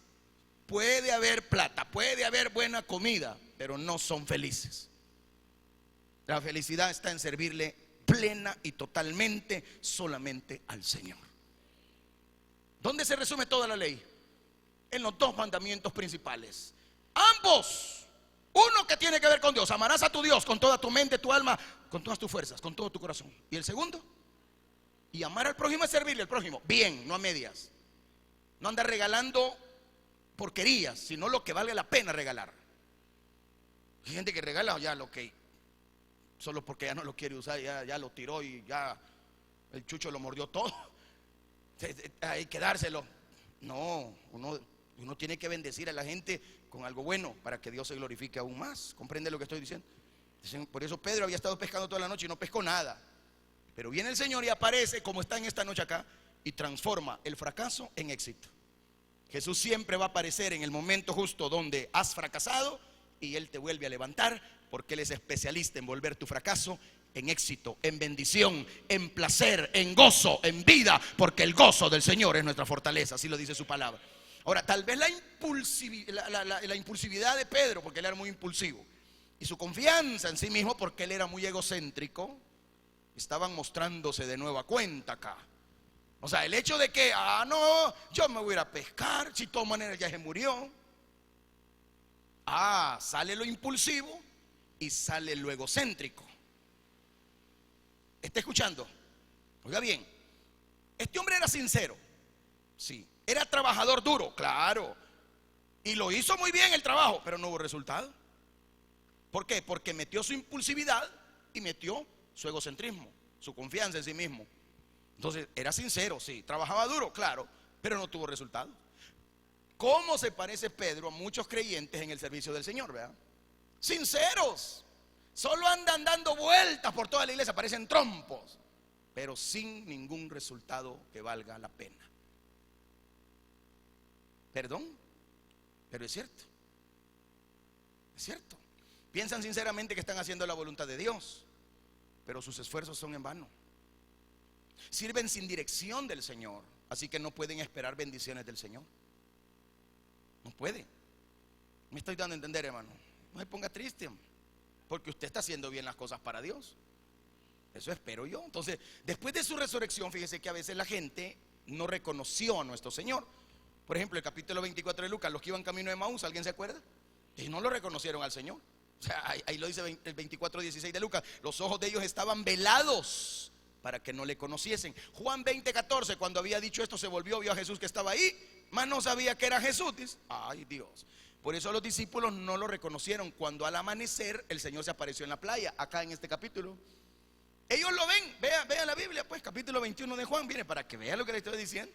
puede haber plata, puede haber buena comida, pero no son felices. La felicidad está en servirle plena y totalmente solamente al Señor. ¿Dónde se resume toda la ley? En los dos mandamientos principales. Ambos. Uno que tiene que ver con Dios: amarás a tu Dios con toda tu mente, tu alma, con todas tus fuerzas, con todo tu corazón. Y el segundo, y amar al prójimo es servirle al prójimo bien, no a medias. No andar regalando porquerías, sino lo que valga la pena regalar. Hay gente que regala ya lo que solo porque ya no lo quiere usar, ya lo tiró y ya el chucho lo mordió todo. Hay que dárselo. No, uno tiene que bendecir a la gente con algo bueno para que Dios se glorifique aún más. ¿Comprende lo que estoy diciendo? Por eso Pedro había estado pescando toda la noche y no pescó nada. Pero viene el Señor y aparece como está en esta noche acá y transforma el fracaso en éxito. Jesús siempre va a aparecer en el momento justo donde has fracasado y Él te vuelve a levantar, porque Él es especialista en volver tu fracaso en éxito, en bendición, en placer, en gozo, en vida, porque el gozo del Señor es nuestra fortaleza, así lo dice su palabra. Ahora, tal vez la impulsividad de Pedro, porque él era muy impulsivo, y su confianza en sí mismo, porque él era muy egocéntrico, estaban mostrándose de nueva cuenta acá. O sea, el hecho de que, no, yo me voy a ir a pescar, si de todas maneras ya se murió. Sale lo impulsivo y sale lo egocéntrico. ¿Está escuchando? Oiga bien, este hombre era sincero, sí. Era trabajador duro, claro, y lo hizo muy bien el trabajo, pero no hubo resultado. ¿Por qué? Porque metió su impulsividad y metió su egocentrismo, su confianza en sí mismo. Entonces era sincero, sí, trabajaba duro, claro, pero no tuvo resultado. ¿Cómo se parece Pedro a muchos creyentes en el servicio del Señor, verdad? Sinceros, solo andan dando vueltas por toda la iglesia, parecen trompos, pero sin ningún resultado que valga la pena. Perdón, pero es cierto. Es cierto. Piensan sinceramente que están haciendo la voluntad de Dios, pero sus esfuerzos son en vano. Sirven sin dirección del Señor, así que no pueden esperar bendiciones del Señor. No puede. Me estoy dando a entender, hermano. No se ponga triste, porque usted está haciendo bien las cosas para Dios. Eso espero yo. Entonces, después de su resurrección, fíjese que a veces la gente no reconoció a nuestro Señor. Por ejemplo, el capítulo 24 de Lucas, los que iban camino de Maús, ¿alguien se acuerda? Y no lo reconocieron al Señor. O sea, ahí lo dice el 24:16 de Lucas. Los ojos de ellos estaban velados para que no le conociesen. Juan 20:14, cuando había dicho esto, se volvió, vio a Jesús que estaba ahí, mas no sabía que era Jesús. Dice, ay Dios. Por eso los discípulos no lo reconocieron cuando al amanecer el Señor se apareció en la playa, acá en este capítulo. Ellos lo ven, vean la Biblia, pues, capítulo 21 de Juan, mire, para que vean lo que le estoy diciendo.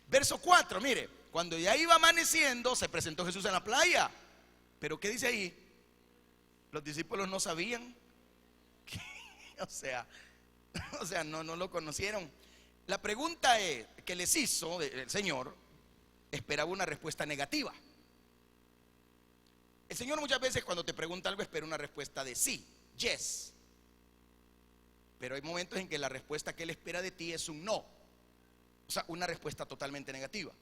Verso 4, mire, cuando ya iba amaneciendo, se presentó Jesús en la playa. Pero ¿qué dice ahí? Los discípulos no sabían. O sea, no lo conocieron. La pregunta que les hizo el Señor esperaba una respuesta negativa. El Señor muchas veces cuando te pregunta algo espera una respuesta de sí, yes. Pero hay momentos en que la respuesta que Él espera de ti es un no. O sea, una respuesta totalmente negativa.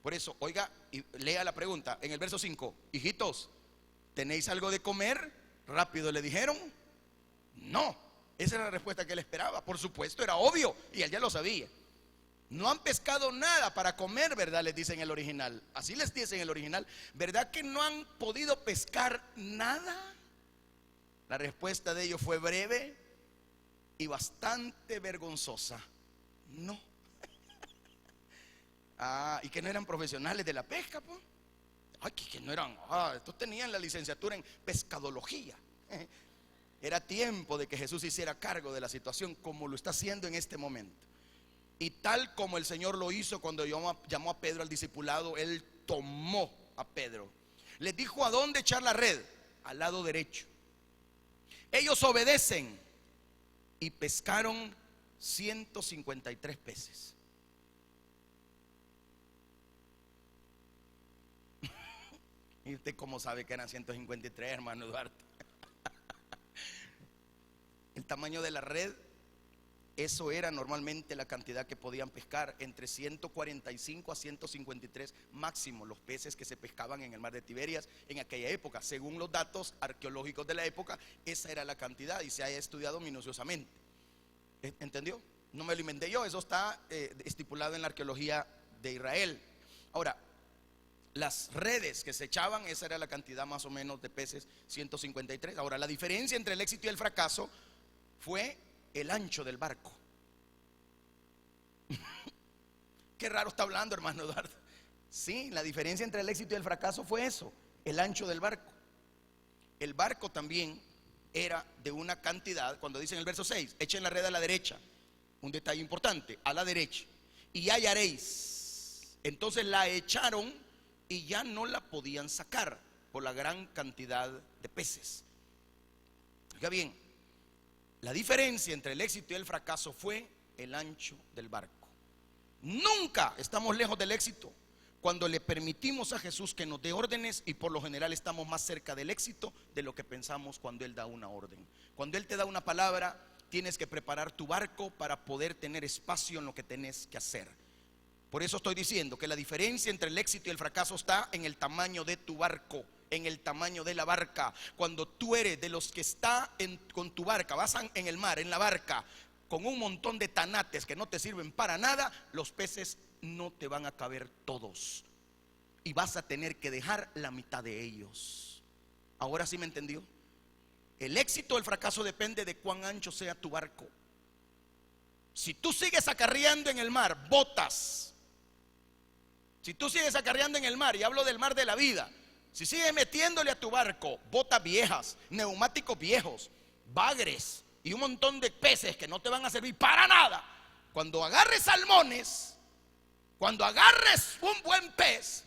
Por eso, oiga y lea la pregunta en el verso 5. Hijitos, ¿tenéis algo de comer? Rápido le dijeron, no. Esa era la respuesta que Él esperaba. Por supuesto, era obvio y Él ya lo sabía. No han pescado nada para comer, ¿verdad? Les dice en el original. Así les dice en el original. ¿Verdad que no han podido pescar nada? La respuesta de ellos fue breve y bastante vergonzosa. No. Y que no eran profesionales de la pesca, pues. Ay, que no eran. Estos tenían la licenciatura en pescadología. Era tiempo de que Jesús hiciera cargo de la situación como lo está haciendo en este momento. Y tal como el Señor lo hizo cuando llamó a Pedro al discipulado, Él tomó a Pedro. Les dijo a dónde echar la red, al lado derecho. Ellos obedecen y pescaron 153 peces. ¿Y usted cómo sabe que eran 153, hermano Eduardo? El tamaño de la red Eso era normalmente la cantidad que podían pescar, entre 145 a 153 máximo los peces que se pescaban en el mar de Tiberias en aquella época. Según los datos arqueológicos de la época, esa era la cantidad y se ha estudiado minuciosamente. ¿Entendió? No me lo inventé yo, eso está estipulado en la arqueología de Israel. Ahora, las redes que se echaban, esa era la cantidad más o menos de peces, 153. Ahora, la diferencia entre el éxito y el fracaso fue el ancho del barco. Qué raro está hablando, hermano Eduardo. Sí, la diferencia entre el éxito y el fracaso fue eso, el ancho del barco. El barco también era de una cantidad, cuando dice en el verso 6, echen la red a la derecha, un detalle importante, a la derecha, y hallaréis. Entonces la echaron y ya no la podían sacar por la gran cantidad de peces. Oiga bien, la diferencia entre el éxito y el fracaso fue el ancho del barco. Nunca estamos lejos del éxito cuando le permitimos a Jesús que nos dé órdenes, y por lo general estamos más cerca del éxito de lo que pensamos cuando Él da una orden. Cuando Él te da una palabra, tienes que preparar tu barco para poder tener espacio en lo que tenés que hacer. Por eso estoy diciendo que la diferencia entre el éxito y el fracaso está en el tamaño de tu barco, en el tamaño de la barca. Cuando tú eres de los que está con tu barca, vas en el mar, en la barca, con un montón de tanates que no te sirven para nada, los peces no te van a caber todos y vas a tener que dejar la mitad de ellos. ¿Ahora sí me entendió? El éxito o el fracaso depende de cuán ancho sea tu barco. Si tú sigues acarreando en el mar botas, si tú sigues acarreando en el mar, y hablo del mar de la vida, si sigues metiéndole a tu barco botas viejas, neumáticos viejos, bagres y un montón de peces que no te van a servir para nada, cuando agarres salmones, cuando agarres un buen pez,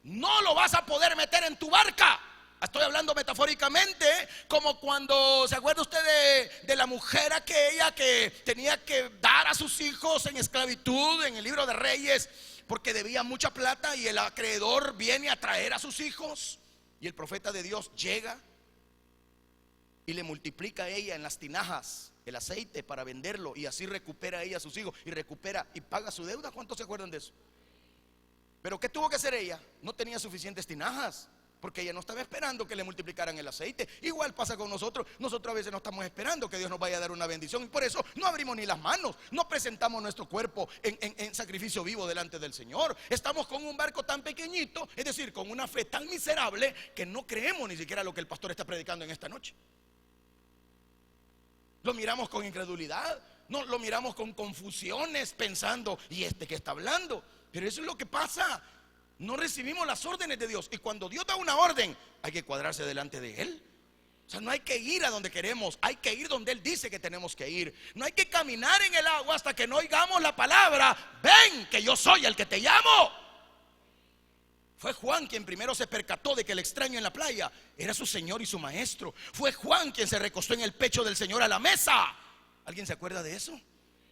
no lo vas a poder meter en tu barca. Estoy hablando metafóricamente, como cuando, ¿se acuerda usted de la mujer aquella que tenía que dar a sus hijos en esclavitud en el libro de Reyes porque debía mucha plata, y el acreedor viene a traer a sus hijos, y el profeta de Dios llega y le multiplica a ella en las tinajas el aceite para venderlo, y así recupera ella a sus hijos y recupera y paga su deuda? ¿Cuántos se acuerdan de eso? Pero ¿qué tuvo que hacer ella? No tenía suficientes tinajas, porque ella no estaba esperando que le multiplicaran el aceite. Igual pasa con nosotros. Nosotros a veces no estamos esperando que Dios nos vaya a dar una bendición, y por eso no abrimos ni las manos, no presentamos nuestro cuerpo en sacrificio vivo delante del Señor. Estamos con un barco tan pequeñito, es decir, con una fe tan miserable, que no creemos ni siquiera lo que el pastor está predicando en esta noche. Lo miramos con incredulidad, no, lo miramos con confusiones, pensando, ¿y este qué está hablando? Pero eso es lo que pasa. No recibimos las órdenes de Dios, y cuando Dios da una orden, hay que cuadrarse delante de Él. O sea, no hay que ir a donde queremos, hay que ir donde Él dice que tenemos que ir. No hay que caminar en el agua hasta que no oigamos la palabra: ven, que yo soy el que te llamo. Fue Juan quien primero se percató de que el extraño en la playa era su Señor y su Maestro. Fue Juan quien se recostó en el pecho del Señor a la mesa. ¿Alguien se acuerda de eso?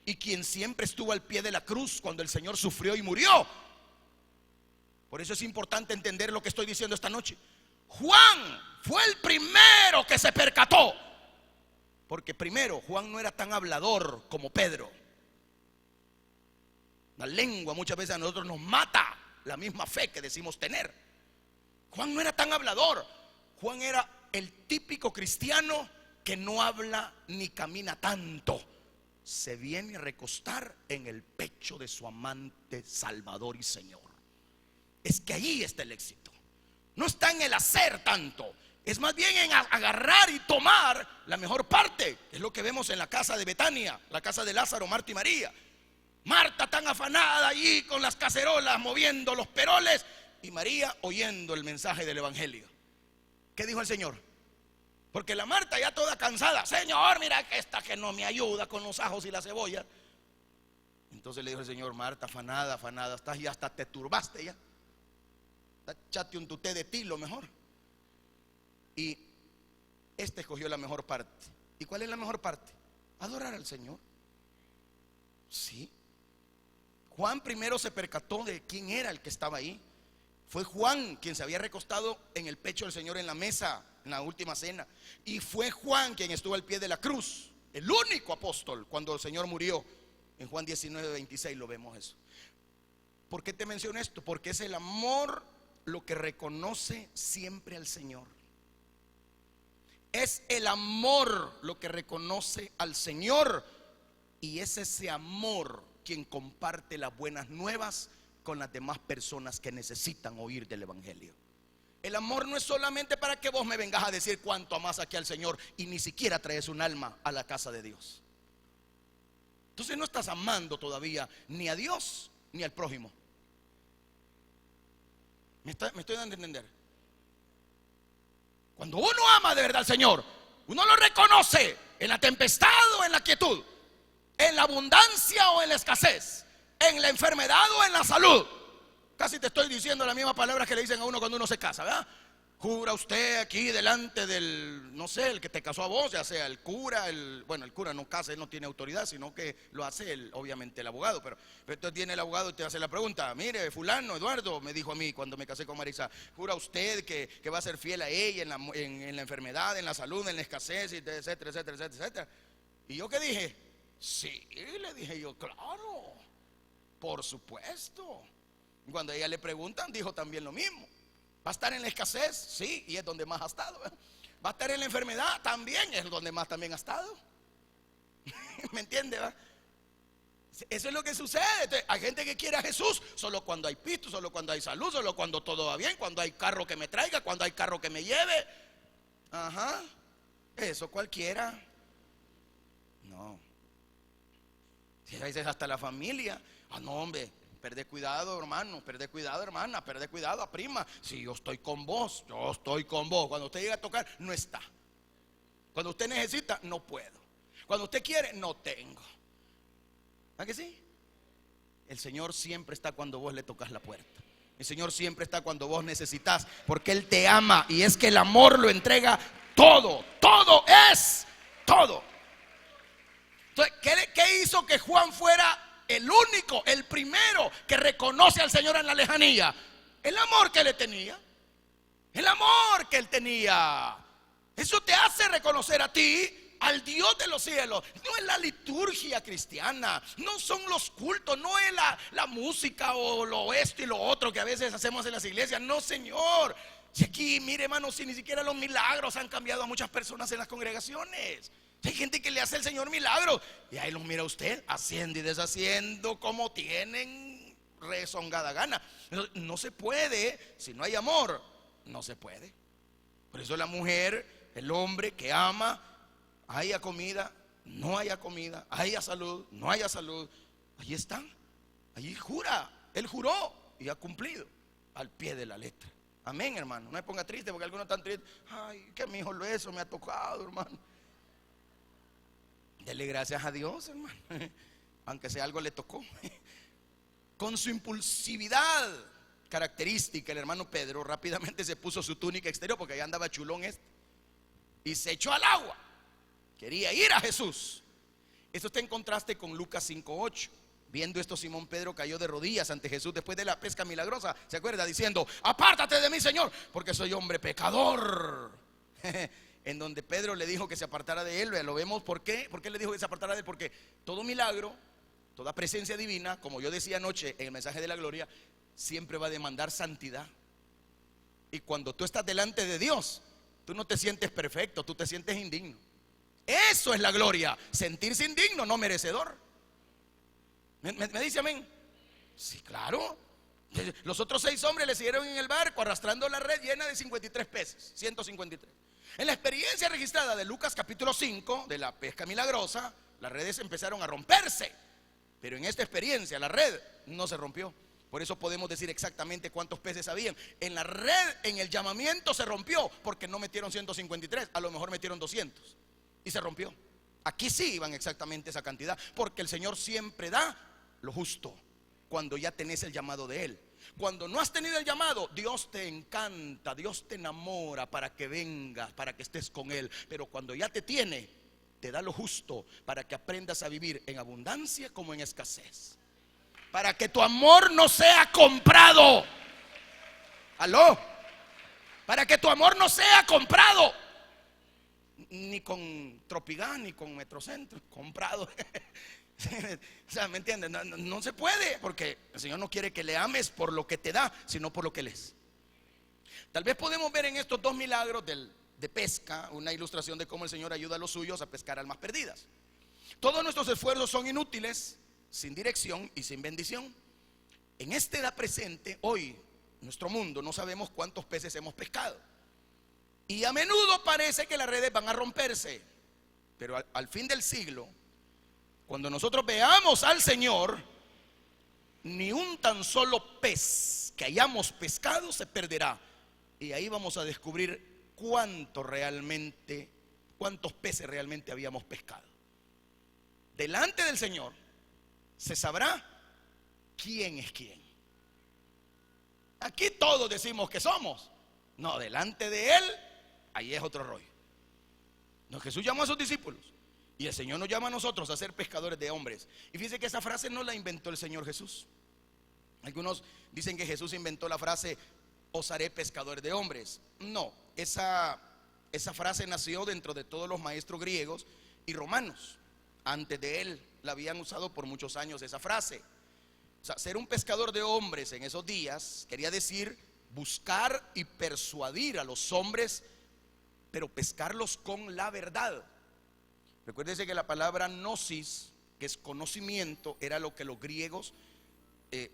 Y quien siempre estuvo al pie de la cruz cuando el Señor sufrió y murió. Por eso es importante entender lo que estoy diciendo esta noche. Juan fue el primero que se percató, porque primero Juan no era tan hablador como Pedro. La lengua muchas veces a nosotros nos mata la misma fe que decimos tener. Juan no era tan hablador. Juan era el típico cristiano que no habla ni camina tanto. Se viene a recostar en el pecho de su amante Salvador y Señor. Es que ahí está el éxito. No está en el hacer tanto, es más bien en agarrar y tomar la mejor parte. Es lo que vemos en la casa de Betania, la casa de Lázaro, Marta y María. Marta tan afanada allí con las cacerolas, moviendo los peroles, y María oyendo el mensaje del evangelio. ¿Qué dijo el Señor? Porque la Marta ya toda cansada: Señor, mira que esta que no me ayuda con los ajos y la cebolla. Entonces le dijo el Señor: Marta, afanada, estás ya, hasta te turbaste ya. Échate un tuté de tilo mejor. Y escogió la mejor parte. ¿Y cuál es la mejor parte? Adorar al Señor. Sí. Juan primero se percató de quién era el que estaba ahí. Fue Juan quien se había recostado en el pecho del Señor en la mesa, en la última cena. Y fue Juan quien estuvo al pie de la cruz. el único apóstol, cuando el Señor murió. En Juan 19:26 lo vemos eso. ¿Por qué te menciono esto? Porque es el amor lo que reconoce siempre al Señor. Es el amor lo que reconoce al Señor. Y es ese amor quien comparte las buenas nuevas con las demás personas que necesitan oír del evangelio. El amor no es solamente para que vos me vengas a decir cuánto amás aquí al Señor y ni siquiera traes un alma a la casa de Dios. Entonces no estás amando todavía ni a Dios ni al prójimo. ¿Me estoy dando a entender? Cuando uno ama de verdad al Señor, uno lo reconoce en la tempestad o en la quietud, en la abundancia o en la escasez, en la enfermedad o en la salud. Casi te estoy diciendo las mismas palabras que le dicen a uno cuando uno se casa, ¿verdad? Jura usted aquí delante del, no sé, el que te casó a vos, ya sea el cura, bueno, el cura no casa, él no tiene autoridad, sino que lo hace obviamente el abogado, pero entonces viene el abogado y te hace la pregunta: mire, fulano, Eduardo, me dijo a mí cuando me casé con Marisa, ¿jura usted que va a ser fiel a ella en la enfermedad, en la salud, en la escasez, etcétera, etcétera, etcétera, etcétera? Y yo ¿qué dije? Sí, le dije yo, claro, por supuesto. Cuando a ella le preguntan, dijo también lo mismo. ¿Va a estar en la escasez? Sí, y es donde más ha estado. ¿Va a estar en la enfermedad? También es donde más también ha estado. ¿Me entiende? Eso es lo que sucede. Entonces, hay gente que quiere a Jesús solo cuando hay pisto, solo cuando hay salud, solo cuando todo va bien, cuando hay carro que me traiga, cuando hay carro que me lleve. Ajá, eso cualquiera. No. Si a veces hasta la familia. Ah, no, hombre, perde cuidado, hermano, perde cuidado, hermana, perde cuidado, prima. Si yo estoy con vos, yo estoy con vos. Cuando usted llega a tocar, no está. Cuando usted necesita, no puedo. Cuando usted quiere, no tengo. ¿A que sí? El Señor siempre está cuando vos le tocas la puerta. El Señor siempre está cuando vos necesitas, porque Él te ama. Y es que el amor lo entrega todo. Todo es todo. Entonces, ¿qué hizo que Juan fuera el único, el primero que reconoce al Señor en la lejanía? El amor que le tenía. El amor que él tenía. Eso te hace reconocer a ti, al Dios de los cielos. No es la liturgia cristiana, no son los cultos, no es la música o lo esto y lo otro que a veces hacemos en las iglesias. No, Señor. Si aquí, mire, hermano, si ni siquiera los milagros han cambiado a muchas personas en las congregaciones. Hay gente que le hace al Señor milagros y ahí los mira usted haciendo y deshaciendo como tienen rezongada gana. No se puede, si no hay amor, no se puede. Por eso la mujer, el hombre que ama, haya comida, no haya comida, haya salud, no haya salud, ahí están, allí jura, él juró y ha cumplido al pie de la letra. Amén, hermano. No me ponga triste porque algunos están tristes. Ay, que mi hijo eso me ha tocado, hermano. Dele gracias a Dios, hermano, aunque sea algo le tocó. Con su impulsividad característica, el hermano Pedro rápidamente se puso su túnica exterior, porque allá andaba chulón y se echó al agua. Quería ir a Jesús. Esto está en contraste con Lucas 5:8. Viendo esto, Simón Pedro cayó de rodillas ante Jesús después de la pesca milagrosa, ¿se acuerda? Diciendo: apártate de mí, Señor, porque soy hombre pecador. En donde Pedro le dijo que se apartara de él. Lo vemos. ¿Por qué? ¿Por qué le dijo que se apartara de él? Porque todo milagro, toda presencia divina, como yo decía anoche en el mensaje de la gloria, siempre va a demandar santidad. Y cuando tú estás delante de Dios, tú no te sientes perfecto, tú te sientes indigno. Eso es la gloria, sentirse indigno, no merecedor. ¿Me dice amén? Sí, claro. Los otros 6 hombres le siguieron en el barco arrastrando la red llena de 53 peces, 153. En la experiencia registrada de Lucas capítulo 5, de la pesca milagrosa, las redes empezaron a romperse. Pero en esta experiencia la red no se rompió. Por eso podemos decir exactamente cuántos peces habían. En la red, en el llamamiento se rompió, porque no metieron 153, a lo mejor metieron 200 y se rompió. Aquí sí iban exactamente esa cantidad, porque el Señor siempre da lo justo cuando ya tenés el llamado de Él. Cuando no has tenido el llamado, Dios te encanta, Dios te enamora para que vengas, para que estés con Él. Pero cuando ya te tiene, te da lo justo para que aprendas a vivir en abundancia como en escasez. Para que tu amor no sea comprado. ¿Aló? Para que tu amor no sea comprado. ni con Tropigán, ni con Metrocentro, comprado. O sea, ¿me entienden? No se puede, porque el Señor no quiere que le ames por lo que te da, sino por lo que lees. Tal vez podemos ver en estos dos milagros de pesca una ilustración de cómo el Señor ayuda a los suyos a pescar almas perdidas. Todos nuestros esfuerzos son inútiles sin dirección y sin bendición. En esta edad presente, hoy, nuestro mundo, no sabemos cuántos peces hemos pescado, y a menudo parece que las redes van a romperse. Pero al fin del siglo, cuando nosotros veamos al Señor, ni un tan solo pez que hayamos pescado se perderá. Y ahí vamos a descubrir cuántos peces realmente habíamos pescado. Delante del Señor se sabrá quién es quién. Aquí todos decimos que somos. No, delante de Él, ahí es otro rollo. No, Jesús llamó a sus discípulos y el Señor nos llama a nosotros a ser pescadores de hombres. Y fíjense que esa frase no la inventó el Señor Jesús. Algunos dicen que Jesús inventó la frase: os haré pescadores de hombres. No, esa frase nació dentro de todos los maestros griegos y romanos. Antes de él la habían usado por muchos años esa frase. O sea, ser un pescador de hombres en esos días quería decir buscar y persuadir a los hombres, pero pescarlos con la verdad. Recuérdense que la palabra gnosis, que es conocimiento, era lo que los griegos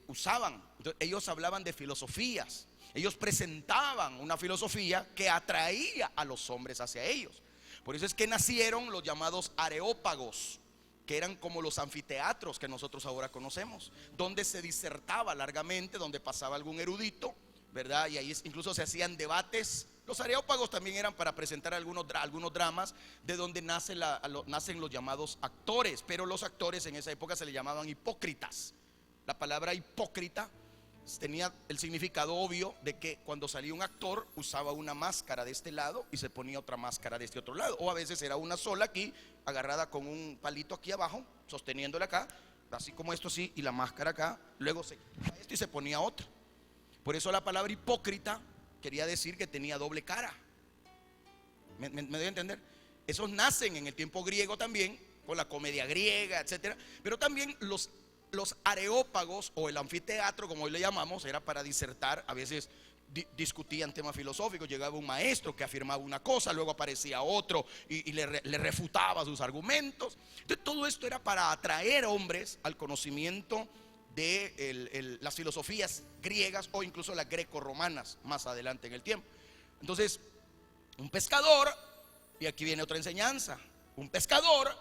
usaban. Entonces, ellos hablaban de filosofías. Ellos presentaban una filosofía que atraía a los hombres hacia ellos. Por eso es que nacieron los llamados areópagos, que eran como los anfiteatros que nosotros ahora conocemos, donde se disertaba largamente, donde pasaba algún erudito, ¿verdad? Y ahí incluso se hacían debates. Los areópagos también eran para presentar algunos dramas, de donde nacen los llamados actores. Pero los actores en esa época se le llamaban hipócritas. La palabra hipócrita tenía el significado obvio de que cuando salía un actor usaba una máscara de este lado y se ponía otra máscara de este otro lado, o a veces era una sola aquí, agarrada con un palito aquí abajo, sosteniéndola acá, así como esto así, y la máscara acá. Luego se quitaba esto y se ponía otra. Por eso la palabra hipócrita quería decir que tenía doble cara. ¿Me debe entender? Esos nacen en el tiempo griego también, con la comedia griega, etcétera. Pero también los areópagos, o el anfiteatro como hoy le llamamos, era para disertar. A veces discutían temas filosóficos. Llegaba un maestro que afirmaba una cosa, luego aparecía otro y le refutaba sus argumentos. Entonces todo esto era para atraer hombres al conocimiento de las filosofías griegas, o incluso las greco-romanas más adelante en el tiempo. Entonces, un pescador, y aquí viene otra enseñanza, un pescador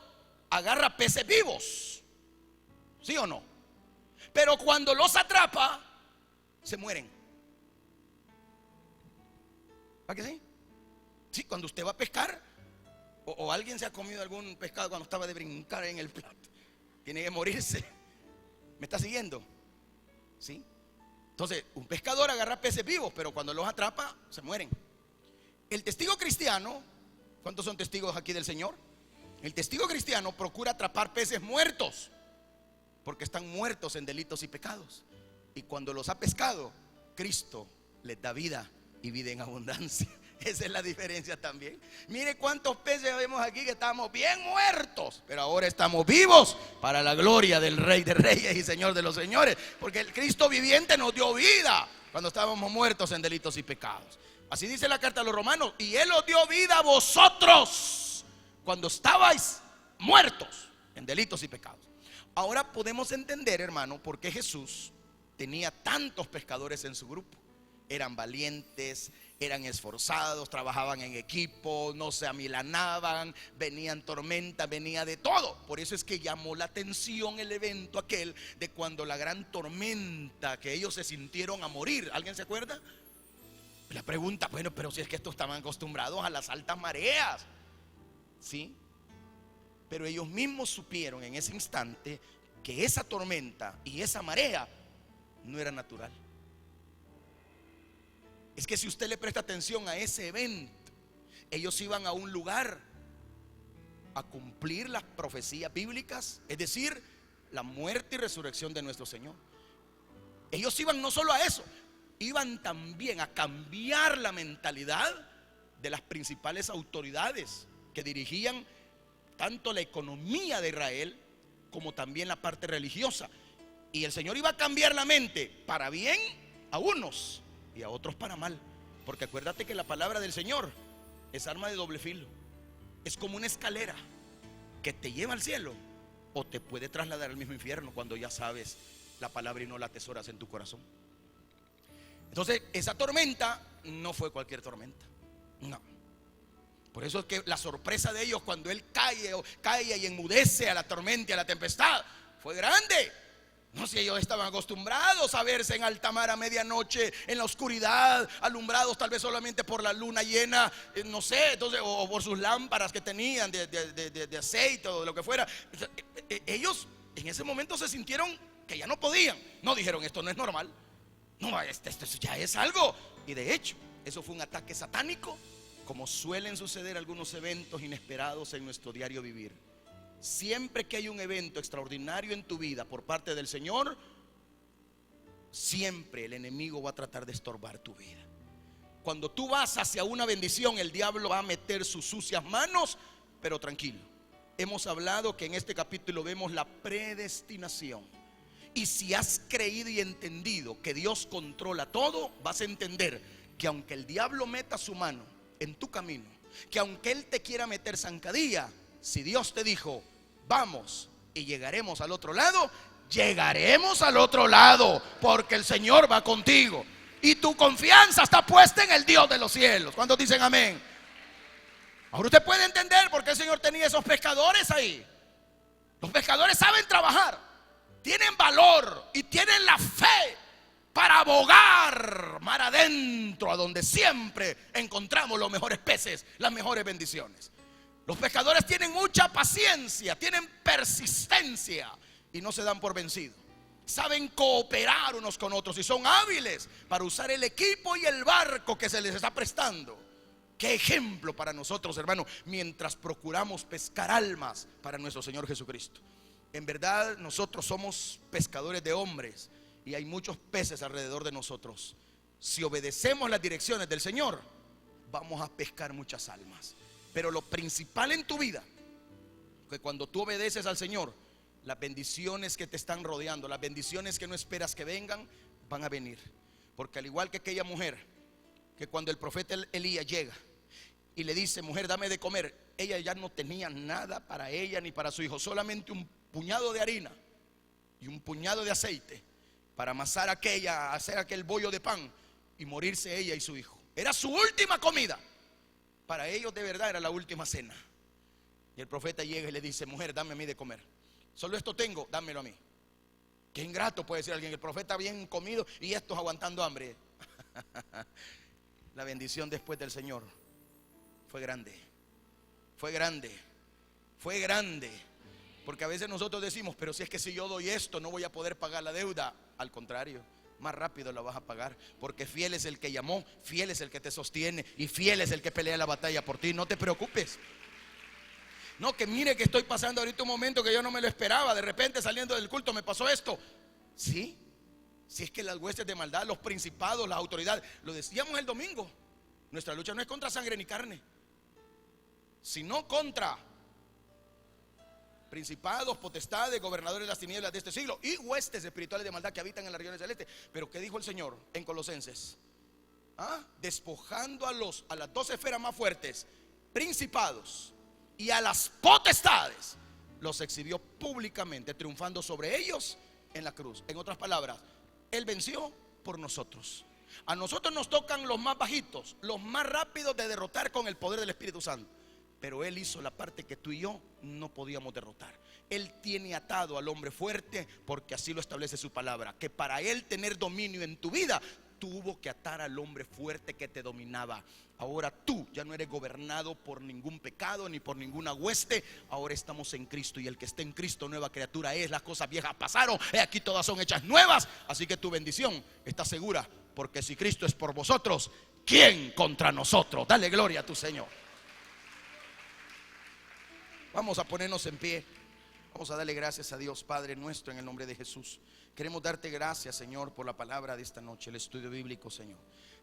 agarra peces vivos, ¿sí o no? Pero cuando los atrapa, se mueren. ¿Para qué sí? Sí, cuando usted va a pescar, o alguien se ha comido algún pescado cuando estaba de brincar en el plato, tiene que morirse. ¿Me está siguiendo? ¿Sí? Entonces, un pescador agarra peces vivos, pero cuando los atrapa, se mueren. El testigo cristiano, ¿cuántos son testigos aquí del Señor? El testigo cristiano procura atrapar peces muertos, porque están muertos en delitos y pecados. Y cuando los ha pescado, Cristo les da vida, y vida en abundancia. Esa es la diferencia también. Mire cuántos peces vemos aquí que estamos bien muertos, pero ahora estamos vivos para la gloria del Rey de Reyes y Señor de los Señores, porque el Cristo viviente nos dio vida cuando estábamos muertos en delitos y pecados. Así dice la carta a los Romanos: y Él os dio vida a vosotros cuando estabais muertos en delitos y pecados. Ahora podemos entender, hermano, por qué Jesús tenía tantos pescadores en su grupo. Eran valientes, eran esforzados, trabajaban en equipo, no se amilanaban, venían tormentas, venía de todo. Por eso es que llamó la atención el evento aquel de cuando la gran tormenta, que ellos se sintieron a morir. ¿Alguien se acuerda? La pregunta: bueno, pero si es que estos estaban acostumbrados a las altas mareas, ¿sí? Pero ellos mismos supieron en ese instante que esa tormenta y esa marea no era natural. Es que si usted le presta atención a ese evento, ellos iban a un lugar a cumplir las profecías bíblicas, es decir, la muerte y resurrección de nuestro Señor. Ellos iban no solo a eso, iban también a cambiar la mentalidad de las principales autoridades que dirigían tanto la economía de Israel como también la parte religiosa. Y el Señor iba a cambiar la mente para bien a unos y a otros para mal. Porque acuérdate que la palabra del Señor es arma de doble filo. Es como una escalera que te lleva al cielo o te puede trasladar al mismo infierno cuando ya sabes la palabra y no la atesoras en tu corazón. Entonces esa tormenta no fue cualquier tormenta, no. Por eso es que la sorpresa de ellos cuando él cae y enmudece a la tormenta y a la tempestad fue grande. No sé, ellos estaban acostumbrados a verse en alta mar a medianoche, en la oscuridad, alumbrados tal vez solamente por la luna llena, no sé, entonces, o por sus lámparas que tenían de aceite o de lo que fuera. Ellos en ese momento se sintieron que ya no podían. No dijeron, esto no es normal. No, esto ya es algo. Y de hecho, eso fue un ataque satánico, como suelen suceder algunos eventos inesperados en nuestro diario vivir. Siempre que hay un evento extraordinario en tu vida por parte del Señor, siempre el enemigo va a tratar de estorbar tu vida. Cuando tú vas hacia una bendición, el diablo va a meter sus sucias manos, pero tranquilo. Hemos hablado que en este capítulo vemos la predestinación. Y si has creído y entendido que Dios controla todo, vas a entender que aunque el diablo meta su mano en tu camino, que aunque él te quiera meter zancadilla, si Dios te dijo, vamos y llegaremos al otro lado, llegaremos al otro lado, porque el Señor va contigo y tu confianza está puesta en el Dios de los cielos. ¿Cuántos dicen amén? Ahora usted puede entender por qué el Señor tenía esos pescadores ahí. Los pescadores saben trabajar, tienen valor y tienen la fe para abogar mar adentro, a donde siempre encontramos los mejores peces, las mejores bendiciones. Los pescadores tienen mucha paciencia, tienen persistencia y no se dan por vencidos. Saben cooperar unos con otros y son hábiles para usar el equipo y el barco que se les está prestando. Qué ejemplo para nosotros, hermanos, mientras procuramos pescar almas para nuestro Señor Jesucristo. En verdad, nosotros somos pescadores de hombres y hay muchos peces alrededor de nosotros. Si obedecemos las direcciones del Señor, vamos a pescar muchas almas. Pero lo principal en tu vida, que cuando tú obedeces al Señor, las bendiciones que te están rodeando, las bendiciones que no esperas que vengan, van a venir. Porque al igual que aquella mujer, que cuando el profeta Elías llega y le dice, mujer, dame de comer, ella ya no tenía nada para ella ni para su hijo, solamente un puñado de harina y un puñado de aceite para amasar hacer aquel bollo de pan y morirse ella y su hijo. Era su última comida. Para ellos de verdad era la última cena. Y el profeta llega y le dice, mujer, dame a mí de comer. Solo esto tengo, dámelo a mí. Qué ingrato puede decir alguien, el profeta bien comido y estos aguantando hambre. La bendición después del Señor fue grande. Fue grande. Fue grande. Porque a veces nosotros decimos, pero si es que si yo doy esto no voy a poder pagar la deuda. Al contrario, más rápido la vas a pagar, porque fiel es el que llamó, fiel es el que te sostiene y fiel es el que pelea la batalla por ti. No te preocupes. No, que mire que estoy pasando ahorita un momento que yo no me lo esperaba. De repente saliendo del culto me pasó esto. Sí, si es que las huestes de maldad, los principados, las autoridades, lo decíamos el domingo, nuestra lucha no es contra sangre ni carne, sino contra principados, potestades, gobernadores de las tinieblas de este siglo y huestes espirituales de maldad que habitan en las regiones celestes. Pero ¿qué dijo el Señor en Colosenses? Despojando a las dos esferas más fuertes, principados y a las potestades, los exhibió públicamente, triunfando sobre ellos en la cruz. En otras palabras, Él venció por nosotros. A nosotros nos tocan los más bajitos, los más rápidos de derrotar con el poder del Espíritu Santo. Pero Él hizo la parte que tú y yo no podíamos derrotar. Él tiene atado al hombre fuerte, porque así lo establece su palabra, que para Él tener dominio en tu vida, tuvo que atar al hombre fuerte que te dominaba. Ahora tú ya no eres gobernado por ningún pecado ni por ninguna hueste. Ahora estamos en Cristo, y el que esté en Cristo nueva criatura es. Las cosas viejas pasaron, aquí todas son hechas nuevas. Así que tu bendición está segura, porque si Cristo es por vosotros, ¿quién contra nosotros? Dale gloria a tu Señor. Vamos a ponernos en pie. Vamos a darle gracias a Dios Padre nuestro en el nombre de Jesús. Queremos darte gracias, Señor, por la palabra de esta noche, el estudio bíblico, Señor.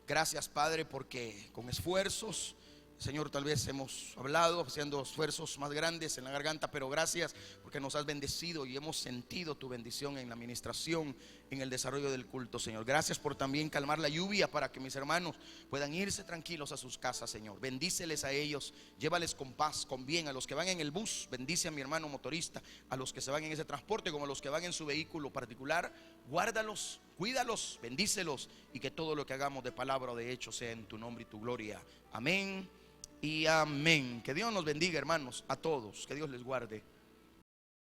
Gracias, Padre, porque con esfuerzos Señor, tal vez hemos hablado haciendo esfuerzos más grandes en la garganta, pero gracias porque nos has bendecido y hemos sentido tu bendición en la administración, en el desarrollo del culto, Señor. Gracias por también calmar la lluvia para que mis hermanos puedan irse tranquilos a sus casas, Señor. Bendíceles a ellos, llévales con paz, con bien. A los que van en el bus, bendice a mi hermano motorista. A los que se van en ese transporte, como a los que van en su vehículo particular, guárdalos, cuídalos, bendícelos, y que todo lo que hagamos de palabra o de hecho sea en tu nombre y tu gloria. Amén y amén. Que Dios nos bendiga, hermanos, a todos. Que Dios les guarde.